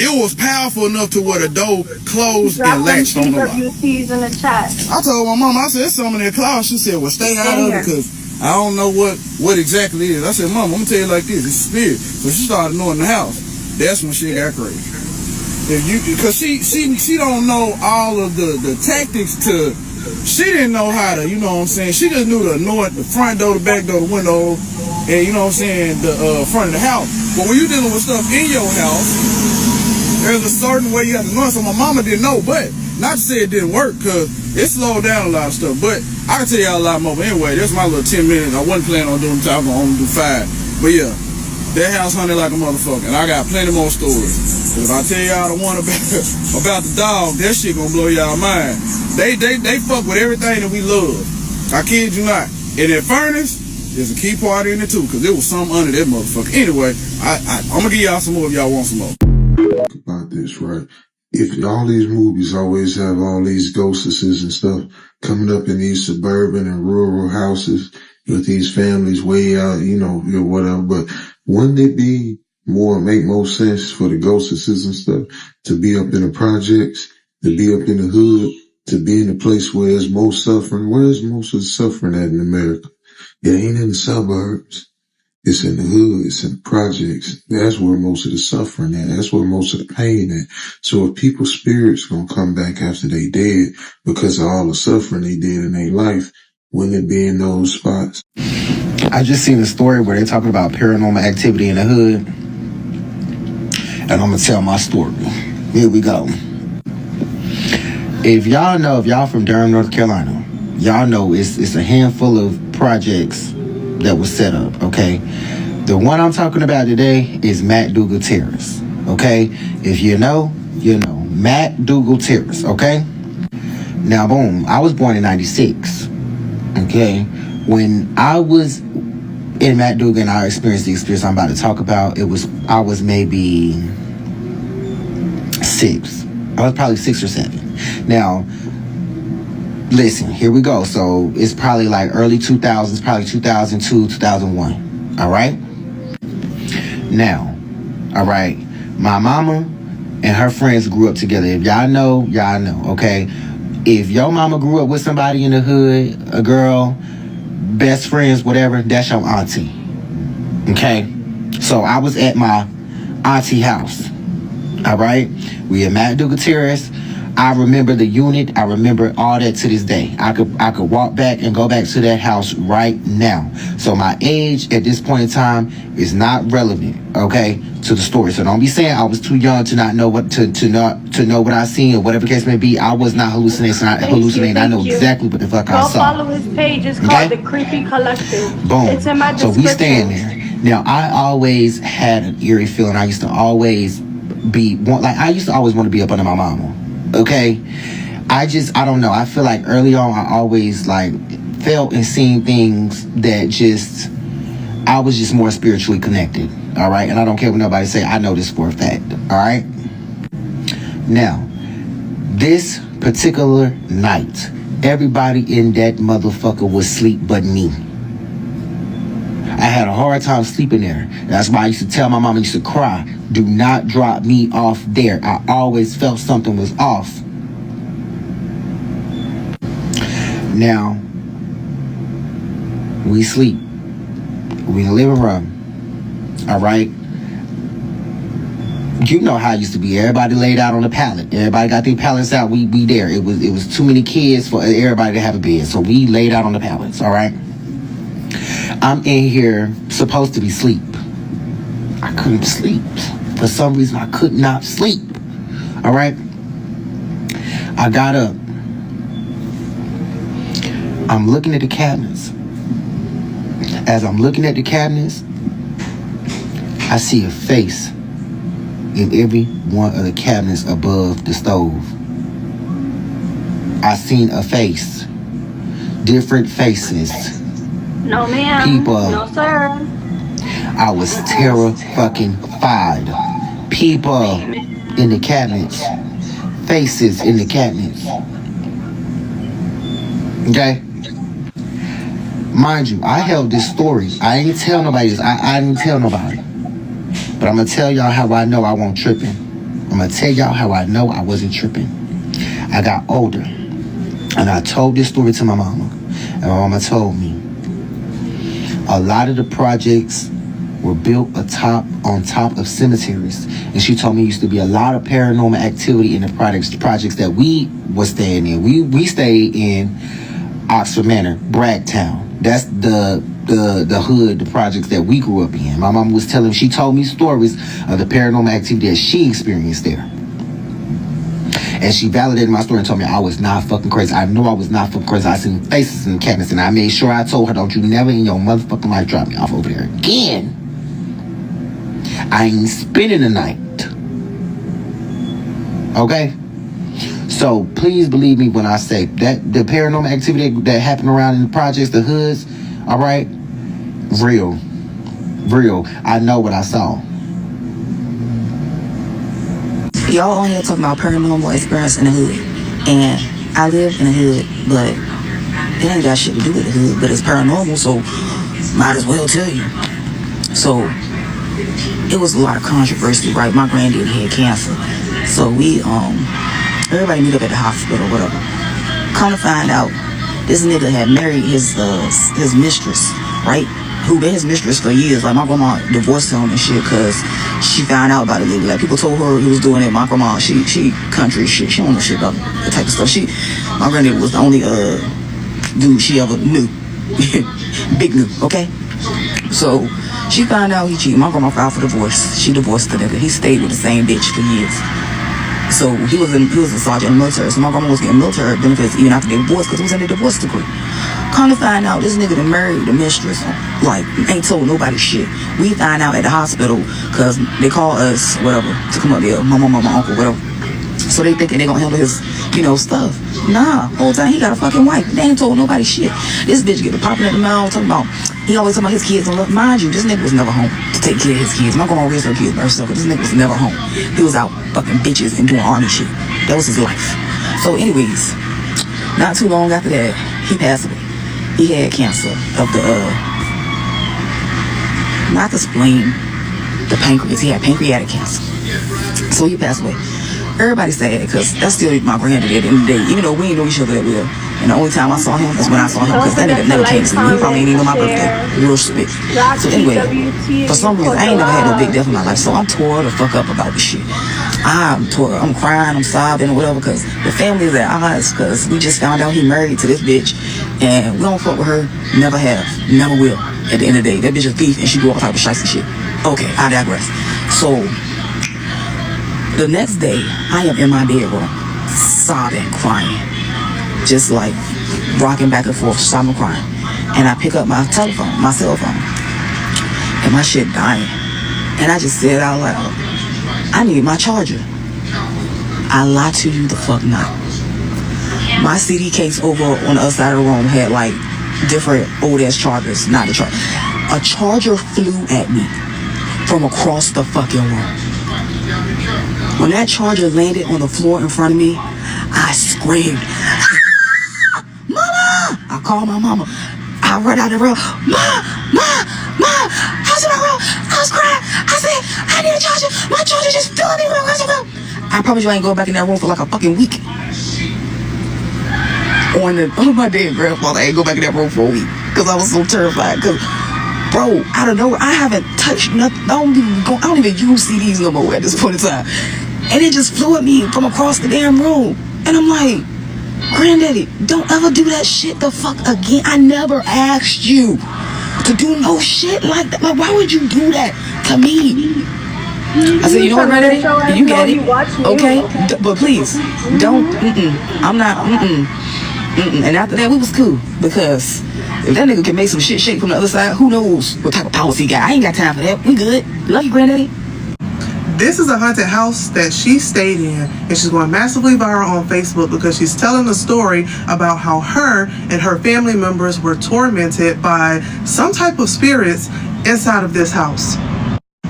it was powerful enough to where the door closed and latched on the lock.
In the chat.
I told my mom, I said, there's something in that closet. She said, well, stay out of it, because I don't know what exactly it is. I said, Mom, I'm going to tell you like this, it's a spirit. So she started knowing the house. That's when shit got crazy. Because she don't know all of the tactics to, she didn't know how to, you know what I'm saying? She just knew to anoint the front door, the back door, the window, and you know what I'm saying, the front of the house. But when you're dealing with stuff in your house, there's a certain way you have to know. So my mama didn't know, but not to say it didn't work, because it slowed down a lot of stuff. But I can tell y'all a lot more. But anyway, that's my little 10 minutes. I wasn't planning on doing time. I'm going to do 5. But yeah, that house hunted like a motherfucker. And I got plenty more stories. Because if I tell y'all the one about the dog, that shit gonna blow y'all mind. They fuck with everything that we love. I kid you not. And that furnace is a key part in it too, because there was something under that motherfucker. Anyway, I'm gonna give y'all some more if y'all want some more.
About this, right? If all these movies always have all these ghosts and stuff coming up in these suburban and rural houses with these families way out, you know, whatever, but wouldn't it be make more sense for the ghosts and stuff to be up in the projects, to be up in the hood, to be in a place where there's most suffering? Where's most of the suffering at in America? It ain't in the suburbs. It's in the hood. It's in the projects. That's where most of the suffering at. That's where most of the pain at. So if people's spirits gonna come back after they dead because of all the suffering they did in their life, wouldn't it be in those spots?
I just seen a story where they're talking about paranormal activity in the hood. And I'm gonna tell my story. Here we go. If y'all from Durham, North Carolina, y'all know it's a handful of projects that was set up, okay? The one I'm talking about today is Matt Dougal Terrace, okay? If you know, you know. Matt Dougal Terrace, okay? Now, boom, I was born in 96, okay? When I was in Matt Dougal and I experienced the experience I'm about to talk about, I was maybe 6. I was probably 6 or 7. Now, listen, here we go. So it's probably like early 2000s, probably 2002, 2001. All right? Now, all right, my mama and her friends grew up together. If y'all know, okay? If your mama grew up with somebody in the hood, a girl, best friends, whatever, that's your auntie. Okay? So I was at my auntie house. All right? We at Matt Dougal Terrace. I remember the unit. I remember all that to this day. I could walk back and go back to that house right now. So my age at this point in time is not relevant, okay, to the story. So don't be saying I was too young to not know what to know what I seen or whatever the case may be. I was not hallucinating. I know exactly what the fuck I saw.
Go follow his page. It's called The Creepy Collective.
Boom.
It's in my description.
So we stand there. Now I always had an eerie feeling. I used to always always want to be up under my mama. Okay, I don't know. I feel like early on I always like felt and seen things that I was just more spiritually connected. All right, and I don't care what nobody say. I know this for a fact. All right. Now, this particular night, everybody in that motherfucker was asleep but me. I had a hard time sleeping there. That's why I used to tell my mom, I used to cry, do not drop me off there. I always felt something was off. Now, we sleep. We in the living room. All right? You know how it used to be. Everybody laid out on the pallet. Everybody got their pallets out. We there. It was too many kids for everybody to have a bed. So we laid out on the pallets, all right? I'm in here supposed to be asleep. I couldn't sleep. For some reason, I could not sleep. All right? I got up. I'm looking at the cabinets. As I'm looking at the cabinets, I see a face in every one of the cabinets above the stove. I seen a face. Different faces.
No, ma'am.
People.
No, sir.
I was terrified. People in the cabinets. Faces in the cabinets. Okay? Mind you, I held this story. I ain't tell nobody this. I didn't tell nobody. But I'm going to tell y'all how I know I wasn't tripping. I'm going to tell y'all how I know I wasn't tripping. I got older. And I told this story to my mama. And my mama told me, a lot of the projects were built on top of cemeteries. And she told me there used to be a lot of paranormal activity in the projects that we were staying in. We stayed in Oxford Manor, Bragtown. That's the the hood, the projects that we grew up in. My mom was telling, she told me stories of the paranormal activity that she experienced there. And she validated my story and told me I was not fucking crazy. I know I was not fucking crazy. I seen faces in the cabinets, and I made sure I told her, don't you never in your motherfucking life drop me off over there again. I ain't spending the night. Okay? So please believe me when I say that the paranormal activity that happened around in the projects, the hoods, all right? Real. I know what I saw.
Y'all on here talking about paranormal experience in the hood. And I live in the hood, but it ain't got shit to do with the hood, but it's paranormal, so might as well tell you. So it was a lot of controversy, right? My granddaddy had cancer. So we, everybody meet up at the hospital, whatever. Come to find out, this nigga had married his mistress, right? Who been his mistress for years. Like, my grandma divorced him and shit because she found out about it. Like, people told her he was doing it. My grandma, she country shit. She don't know shit about the type of stuff. My granddaddy was the only dude she ever knew. Big new, okay? So she found out he cheated. My grandma filed for divorce. She divorced the nigga. He stayed with the same bitch for years. So he was a sergeant in the military. So my grandma was getting military benefits even after they divorced because it was in the divorce decree. Come to find out, this nigga that married the mistress, like, ain't told nobody shit. We find out at the hospital because they call us, whatever, to come up there, my mama, my uncle, whatever. So they thinking they gonna handle his, stuff. Nah, whole time he got a fucking wife. They ain't told nobody shit. This bitch get the popping at the mouth, talking about, he always talking about his kids don't love. Mind you, this nigga was never home to take care of his kids. My grandma raised her kids by herself, but this nigga was never home. He was out fucking bitches and doing army shit. That was his life. So anyways, not too long after that, he passed away. He had cancer of the, not the spleen, the pancreas. He had pancreatic cancer. So he passed away. Everybody sad because that's still my granddad at the end of the day. Even though we ain't know each other that well. And the only time I saw him is when I saw him because that nigga never came to see me. He probably ain't even know my birthday. Real spit. So anyway, for some reason, I ain't never had no big death in my life. So I'm tore the fuck up about this shit. I'm tore. I'm crying. I'm sobbing or whatever because the family is at odds because we just found out he married to this bitch and we don't fuck with her. Never have. Never will. At the end of the day, that bitch is a thief and she do all type of shiesty shit. Okay, I digress. So the next day, I am in my bedroom, sobbing, crying, just like rocking back and forth, sobbing, crying. And I pick up my telephone, my cell phone, and my shit dying. And I just said out loud, I need my charger. I lie to you the fuck not. My CD case over on the other side of the room had like different old ass chargers, not the charger. A charger flew at me from across the fucking room. When that charger landed on the floor in front of me, I screamed, ah! Mama! I called my mama. I ran out of the room. Ma! I was in my room. I was crying. I said, I need a charger. My charger just flew at me when I was in the room. I promise you I ain't going back in that room for like a fucking week. On my day and grandfather, I ain't go back in that room for a week because I was so terrified. Cause, bro, out of nowhere, I haven't touched nothing. I don't even use CDs no more at this point in time. And it just flew at me from across the damn room. And I'm like, Granddaddy, don't ever do that shit the fuck again. I never asked you to do no shit like that. Like, why would you do that to me? I said, you know what, Granddaddy? You get it. Okay? But please, don't, I'm not, And after that, we was cool. Because if that nigga can make some shit shake from the other side, who knows what type of powers he got. I ain't got time for that. We good. Love you, Granddaddy.
This is a haunted house that she stayed in, and she's going massively viral on Facebook because she's telling a story about how her and her family members were tormented by some type of spirits inside of this house.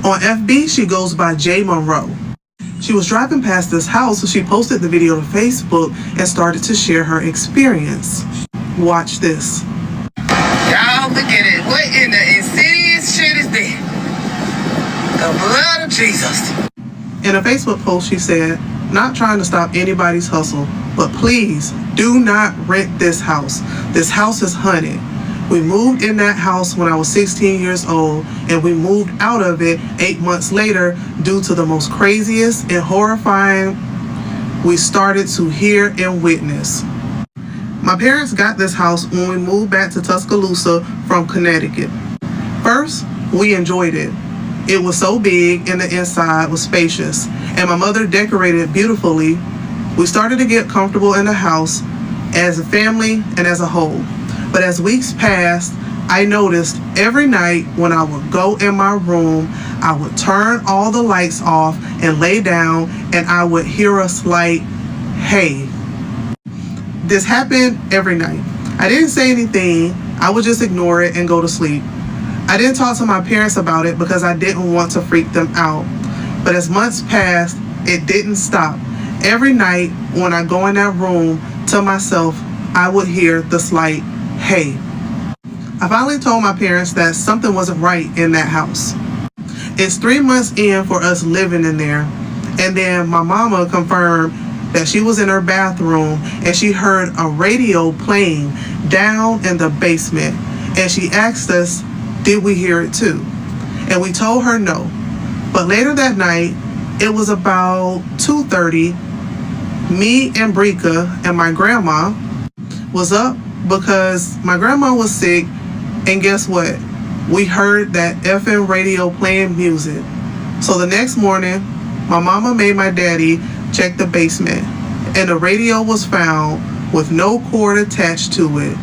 On FB, she goes by J. Monroe. She was driving past this house, so she posted the video to Facebook and started to share her experience. Watch this.
Y'all look at it. What in the insidious shit is that? The blood of Jesus.
In a Facebook post, she said, not trying to stop anybody's hustle, but please do not rent this house. This house is haunted. We moved in that house when I was 16 years old, and we moved out of it 8 months later due to the most craziest and horrifying we started to hear and witness. My parents got this house when we moved back to Tuscaloosa from Connecticut. First, we enjoyed it. It was so big and the inside was spacious, and my mother decorated it beautifully. We started to get comfortable in the house as a family and as a whole. But as weeks passed, I noticed every night when I would go in my room, I would turn all the lights off and lay down, and I would hear a slight, hey. This happened every night. I didn't say anything. I would just ignore it and go to sleep. I didn't talk to my parents about it because I didn't want to freak them out. But as months passed, it didn't stop. Every night when I go in that room to myself, I would hear the slight, hey. I finally told my parents that something wasn't right in that house. It's 3 months in for us living in there, and then my mama confirmed that she was in her bathroom and she heard a radio playing down in the basement, and she asked us, did we hear it too? And we told her no. But later that night, it was about 2:30, me and Brika and my grandma was up because my grandma was sick, and guess what? We heard that FM radio playing music. So the next morning, my mama made my daddy check the basement, and the radio was found with no cord attached to it.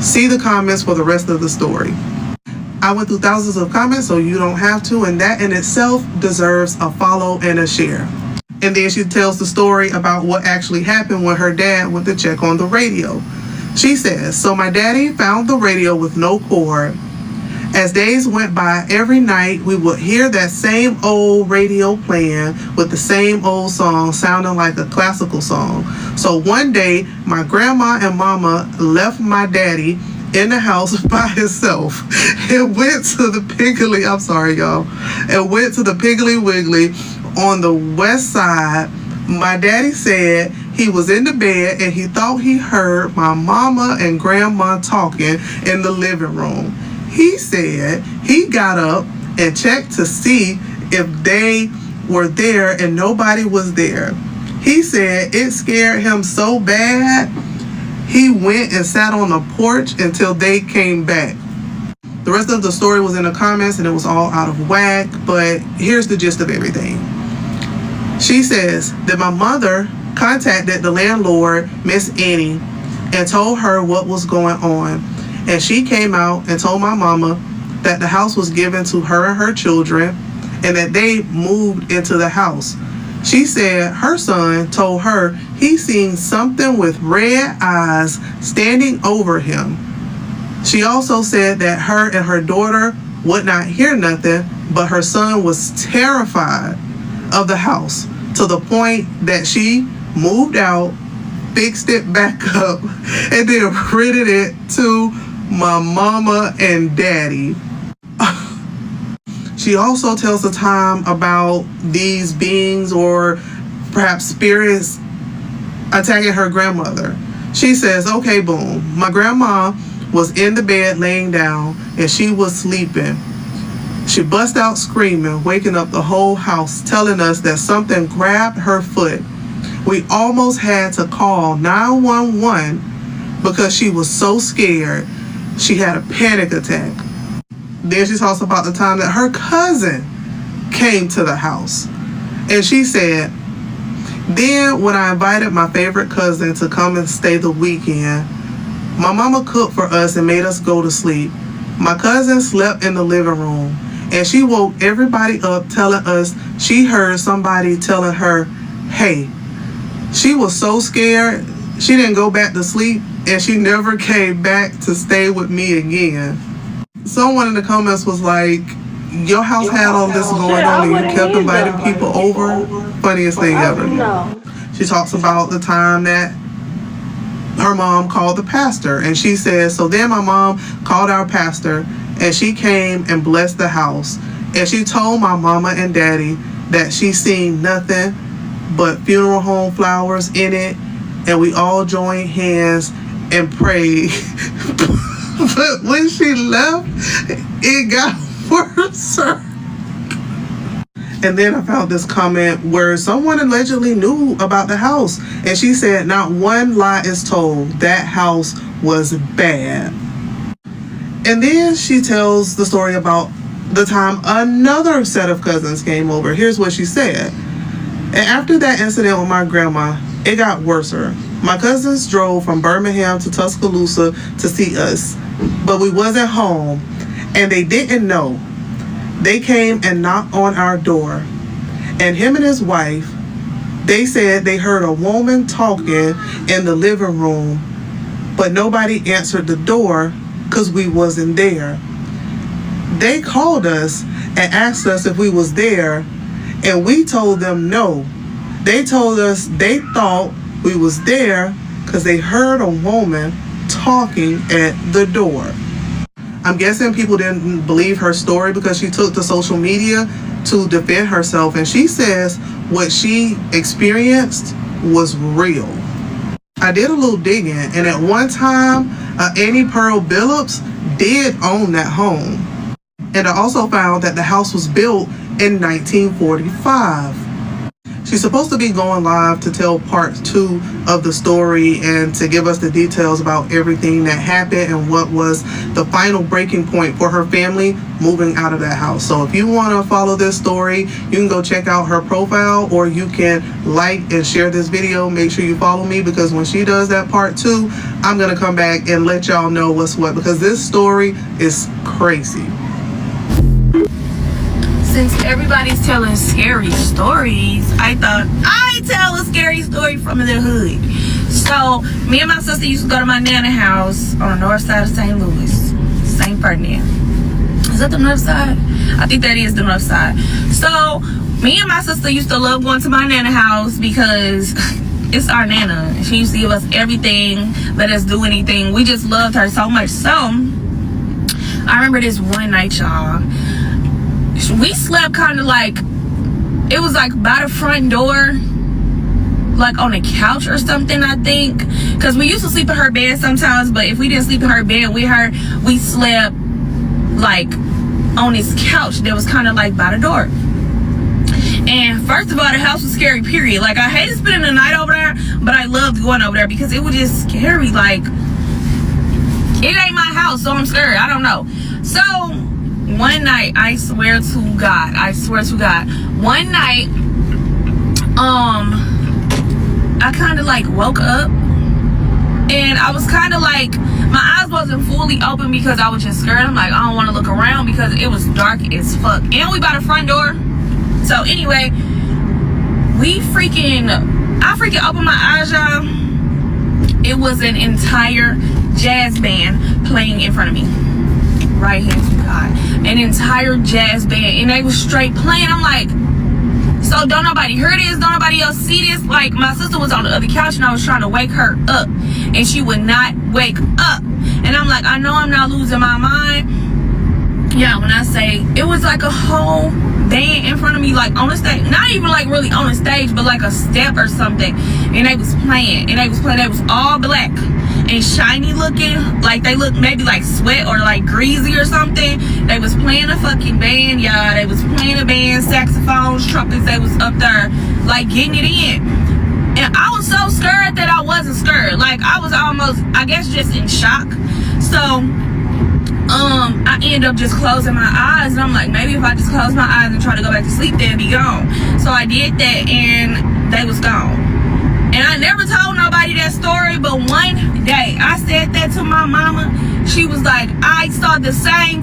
See the comments for the rest of the story. I went through thousands of comments, so you don't have to, and that in itself deserves a follow and a share. And then she tells the story about what actually happened when her dad went to check on the radio. She says, so my daddy found the radio with no cord. As days went by, every night we would hear that same old radio playing with the same old song sounding like a classical song. So one day, my grandma and mama left my daddy in the house by himself and went to the Piggly, I'm sorry y'all, and went to the Piggly Wiggly on the west side. My daddy said he was in the bed and he thought he heard my mama and grandma talking in the living room. He said he got up and checked to see if they were there, and nobody was there. He said it scared him so bad, he went and sat on the porch until they came back. The rest of the story was in the comments and it was all out of whack, but here's the gist of everything. She says that my mother contacted the landlord, Miss Annie, and told her what was going on. And she came out and told my mama that the house was given to her and her children and that they moved into the house. She said her son told her he seen something with red eyes standing over him. She also said that her and her daughter would not hear nothing, but her son was terrified of the house to the point that she moved out, fixed it back up, and then rented it to my mama and daddy. She also tells the time about these beings or perhaps spirits attacking her grandmother. She says, okay, boom. My grandma was in the bed laying down and she was sleeping. She bust out screaming, waking up the whole house, telling us that something grabbed her foot. We almost had to call 911 because she was so scared. She had a panic attack. Then she talks about the time that her cousin came to the house. And she said, then when I invited my favorite cousin to come and stay the weekend, my mama cooked for us and made us go to sleep. My cousin slept in the living room and she woke everybody up telling us she heard somebody telling her, hey. She was so scared, she didn't go back to sleep and she never came back to stay with me again. Someone in the comments was like, your house had all this going on and you kept inviting people over? Funniest thing ever. She talks about the time that her mom called the pastor, and she says, so then my mom called our pastor and she came and blessed the house. And she told my mama and daddy that she seen nothing but funeral home flowers in it, and we all joined hands and prayed. But when she left, it got worse. And then I found this comment where someone allegedly knew about the house. And she said, not one lie is told. That house was bad. And then she tells the story about the time another set of cousins came over. Here's what she said. And after that incident with my grandma, it got worser. My cousins drove from Birmingham to Tuscaloosa to see us, but we wasn't home, and they didn't know. They came and knocked on our door, and him and his wife, they said they heard a woman talking in the living room, but nobody answered the door because we wasn't there. They called us and asked us if we was there, and we told them no. They told us they thought we was there because they heard a woman talking at the door. I'm guessing people didn't believe her story because she took to social media to defend herself, and she says what she experienced was real. I did a little digging, and at one time, Annie Pearl Billups did own that home. And I also found that the house was built in 1945. She's supposed to be going live to tell part 2 of the story and to give us the details about everything that happened and what was the final breaking point for her family moving out of that house. So if you want to follow this story, you can go check out her profile, or you can like and share this video. Make sure you follow me, because when she does that part 2, I'm going to come back and let y'all know what's what, because this story is crazy.
Since everybody's telling scary stories, I thought I'd tell a scary story from the hood. So, me and my sister used to go to my nana house on the north side of St. Louis, St. Ferdinand. Is that the north side? I think that is the north side. So, me and my sister used to love going to my nana house because it's our nana. She used to give us everything, let us do anything. We just loved her so much. So, I remember this one night, y'all. We slept kind of like, it was like by the front door, like on a couch or something, I think, because we used to sleep in her bed sometimes, but if we didn't sleep in her bed with her, we slept like on this couch that was kind of like by the door. And first of all, the house was scary, period. Like, I hated spending the night over there, but I loved going over there because it was just scary. Like, it ain't my house, so I'm scared. I don't know. So one night, I swear to God, one night, I kind of like woke up, and I was kind of like, my eyes wasn't fully open because I was just scared. I'm like, I don't want to look around because it was dark as fuck, and we by the front door. So anyway, I freaking opened my eyes, y'all. It was an entire jazz band playing in front of me. Right here to God. An entire jazz band, and they was straight playing. I'm like, so don't nobody hear this? Don't nobody else see this? Like, my sister was on the other couch, and I was trying to wake her up, and she would not wake up. And I'm like, I know I'm not losing my mind. Yeah, when I say it was like a whole band in front of me, like on the stage, not even like really on the stage, but like a step or something, and they was playing, they was all black and shiny looking, like they looked maybe like sweat or like greasy or something. They was playing a fucking band, y'all. They was playing a band, saxophones, trumpets. They was up there like getting it in, and I was so scared that I wasn't scared. Like, I was almost, I guess, just in shock. So I ended up just closing my eyes, and I'm like, maybe if I just close my eyes and try to go back to sleep, they'd be gone. So I did that, and they was gone. And I never told nobody that story, but one day I said that to my mama. She was like, I saw the same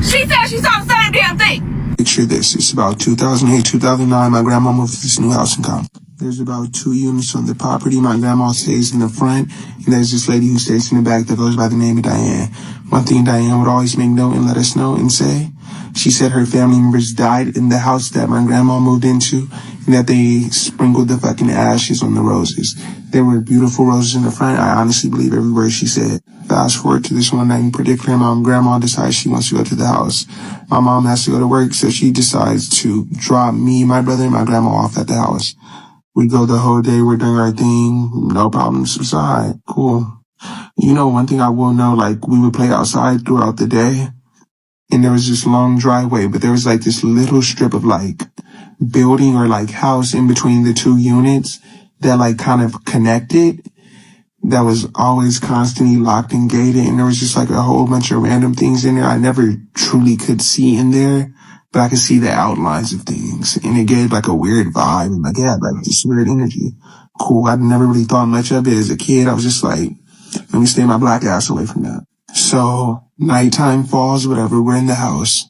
she said she saw the same damn thing.
Picture this. It's about 2008, 2009. My grandma moved to this new house in Compton. There's about 2 units on the property. My grandma stays in the front, and there's this lady who stays in the back that goes by the name of Diane. One thing Diane would always make note and let us know and say, she said her family members died in the house that my grandma moved into, and that they sprinkled the fucking ashes on the roses. There were beautiful roses in the front. I honestly believe every word she said. Fast forward to this one night in particular, my grandma decides she wants to go to the house. My mom has to go to work, so she decides to drop me, my brother, and my grandma off at the house. We go the whole day, we're doing our thing, no problems subside, cool. You know, one thing I will know, like, we would play outside throughout the day, and there was this long driveway, but there was like this little strip of like
building or like house in between the two units that like kind of connected, that was always constantly locked and gated, and there was just like a whole bunch of random things in there I never truly could see in there, but I could see the outlines of things, and it gave like a weird vibe, and like, yeah, like this weird energy. Cool. I never really thought much of it as a kid. I was just like, let me stay my black ass away from that. So nighttime falls, whatever, we're in the house.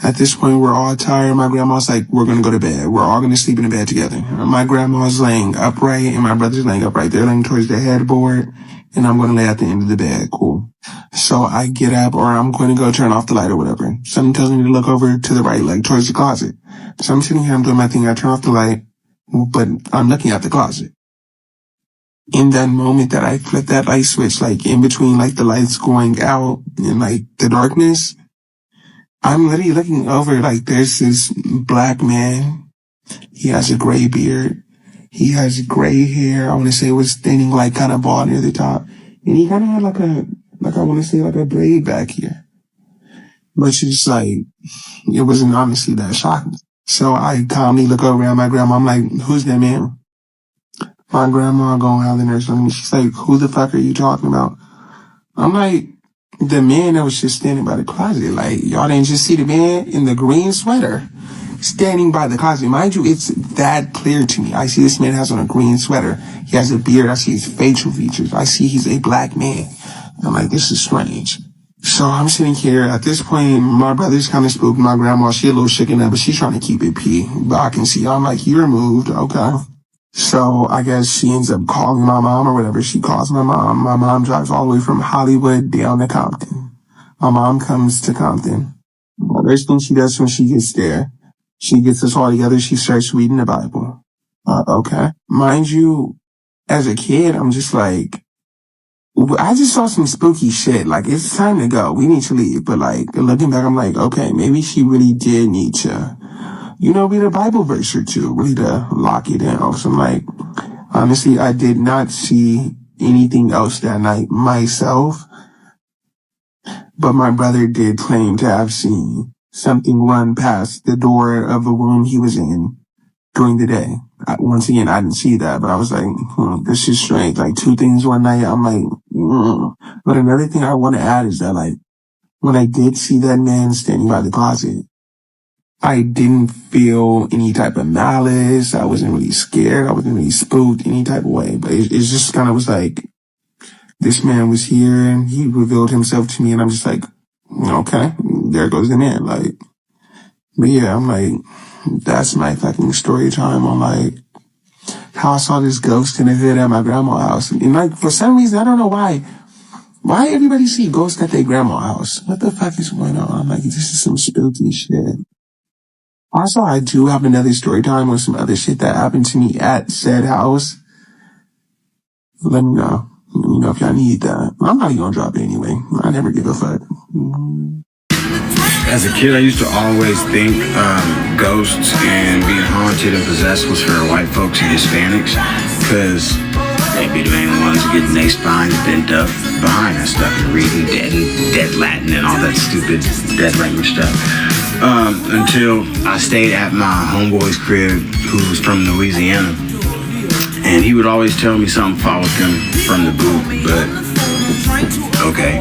At this point, we're all tired. My grandma's like, we're going to go to bed. We're all going to sleep in the bed together. My grandma's laying upright and my brother's laying upright. They're laying towards the headboard and I'm going to lay at the end of the bed. Cool. So I get up, or I'm going to go turn off the light or whatever. Something tells me to look over to the right, like towards the closet. So I'm sitting here, I'm doing my thing. I turn off the light, but I'm looking at the closet. In that moment that I flip that light switch, like in between like the lights going out and like the darkness, I'm literally looking over, like, there's this black man. He has a gray beard. He has gray hair. I want to say it was thinning, like, kind of bald near the top. And he kind of had I want to say, like a braid back here. But it's just like, it wasn't honestly that shocking. So I calmly look over at my grandma. I'm like, who's that man? My grandma going out the nurse on me. She's like, who the fuck are you talking about? I'm like, the man that was just standing by the closet. Like, y'all didn't just see the man in the green sweater standing by the closet. Mind you, it's that clear to me. I see this man has on a green sweater. He has a beard. I see his facial features. I see he's a black man. I'm like, this is strange. So I'm sitting here. At this point, my brother's kind of spooked. My grandma, she a little shaken up, but she's trying to keep it P. But I can see, I'm like, you're moved. Okay. So I guess she ends up calling my mom or whatever. She calls my mom. My mom drives all the way from Hollywood down to Compton. My mom comes to Compton. The first thing she does when she gets there, she gets us all together. She starts reading the Bible. Okay. Mind you, as a kid, I'm just like, I just saw some spooky shit. Like, it's time to go. We need to leave. But like, looking back, I'm like, okay, maybe she really did need to, read a Bible verse or two, really to lock it down. So I'm like, honestly, I did not see anything else that night myself, but my brother did claim to have seen something run past the door of the room he was in during the day. Once again, I didn't see that, but I was like, this is strange. Like, two things one night, I'm like, But another thing I want to add is that, like, when I did see that man standing by the closet, I didn't feel any type of malice. I wasn't really scared. I wasn't really spooked any type of way. But it just kind of was like, this man was here and he revealed himself to me. And I'm just like, okay, there goes the man. Like, but yeah, I'm like, that's my fucking story time on like how I saw this ghost in the hood at my grandma's house. And like, for some reason, I don't know why everybody see ghosts at their grandma's house. What the fuck is going on? I'm like, this is some spooky shit. Also, I do have another story time with some other shit that happened to me at said house. Let me know. If y'all need that. I'm not even gonna drop it anyway. I never give a fuck.
As a kid, I used to always think ghosts and being haunted and possessed was for white folks and Hispanics, because they'd be the main ones getting their spines bent up behind that stuff and reading dead Latin and all that stupid dead language stuff. Until I stayed at my homeboy's crib, who was from Louisiana, and he would always tell me something followed him from the boot, but okay,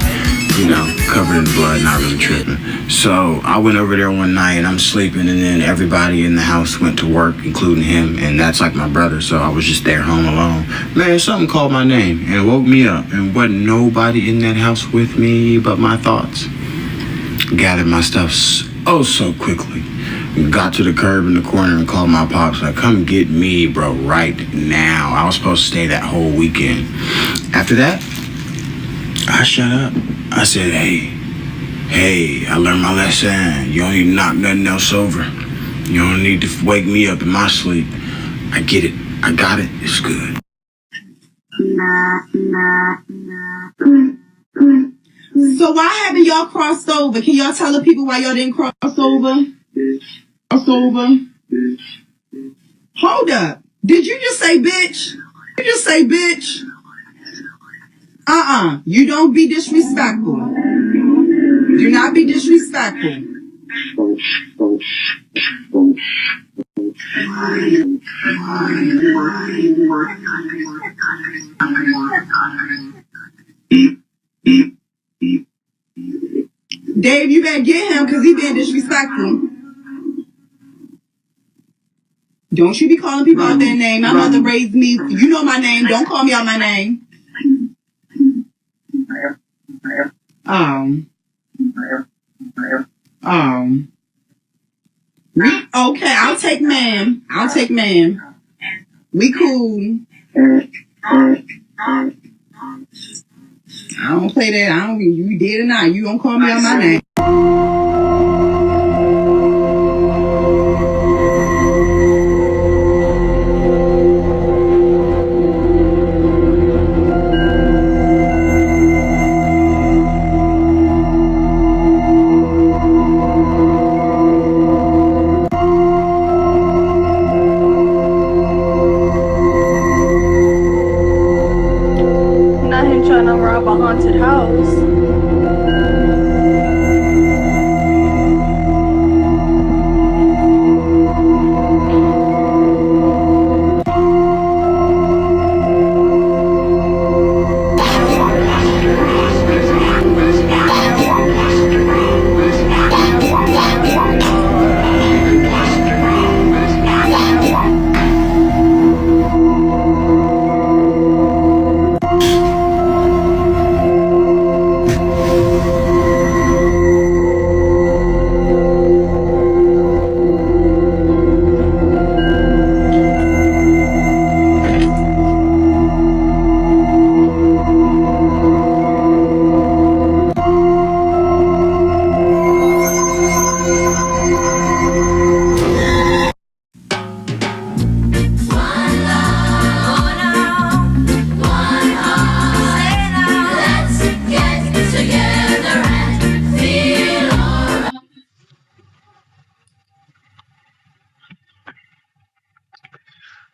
covered in blood, not really tripping. So I went over there one night and I'm sleeping, and then everybody in the house went to work, including him, and that's like my brother, so I was just there home alone. Man, something called my name and woke me up, and wasn't nobody in that house with me but my thoughts. Gathered my stuff so quickly. Got to the curb in the corner and called my pops, like, come get me, bro, right now. I was supposed to stay that whole weekend. After that, I shut up. I said, hey, I learned my lesson. You don't need to knock nothing else over. You don't need to wake me up in my sleep. I get it. I got it. It's good.
So why haven't y'all crossed over? Can y'all tell the people why y'all didn't cross over? Hold up. Did you just say bitch? You just say bitch? You don't be disrespectful. Do not be disrespectful.
Dave, you better get him because he been disrespectful. Don't you be calling people out their name. My mother raised me. You know my name. Don't call me out my name. Okay, I'll take ma'am. We cool. I don't play that. You did or not. You don't call me out my name.
Not him trying to rob a haunted house.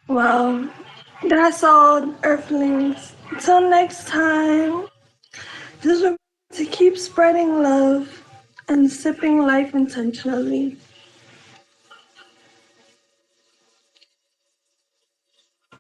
Well, that's all, Earthlings. Until next time, just remember to keep spreading love and sipping life intentionally.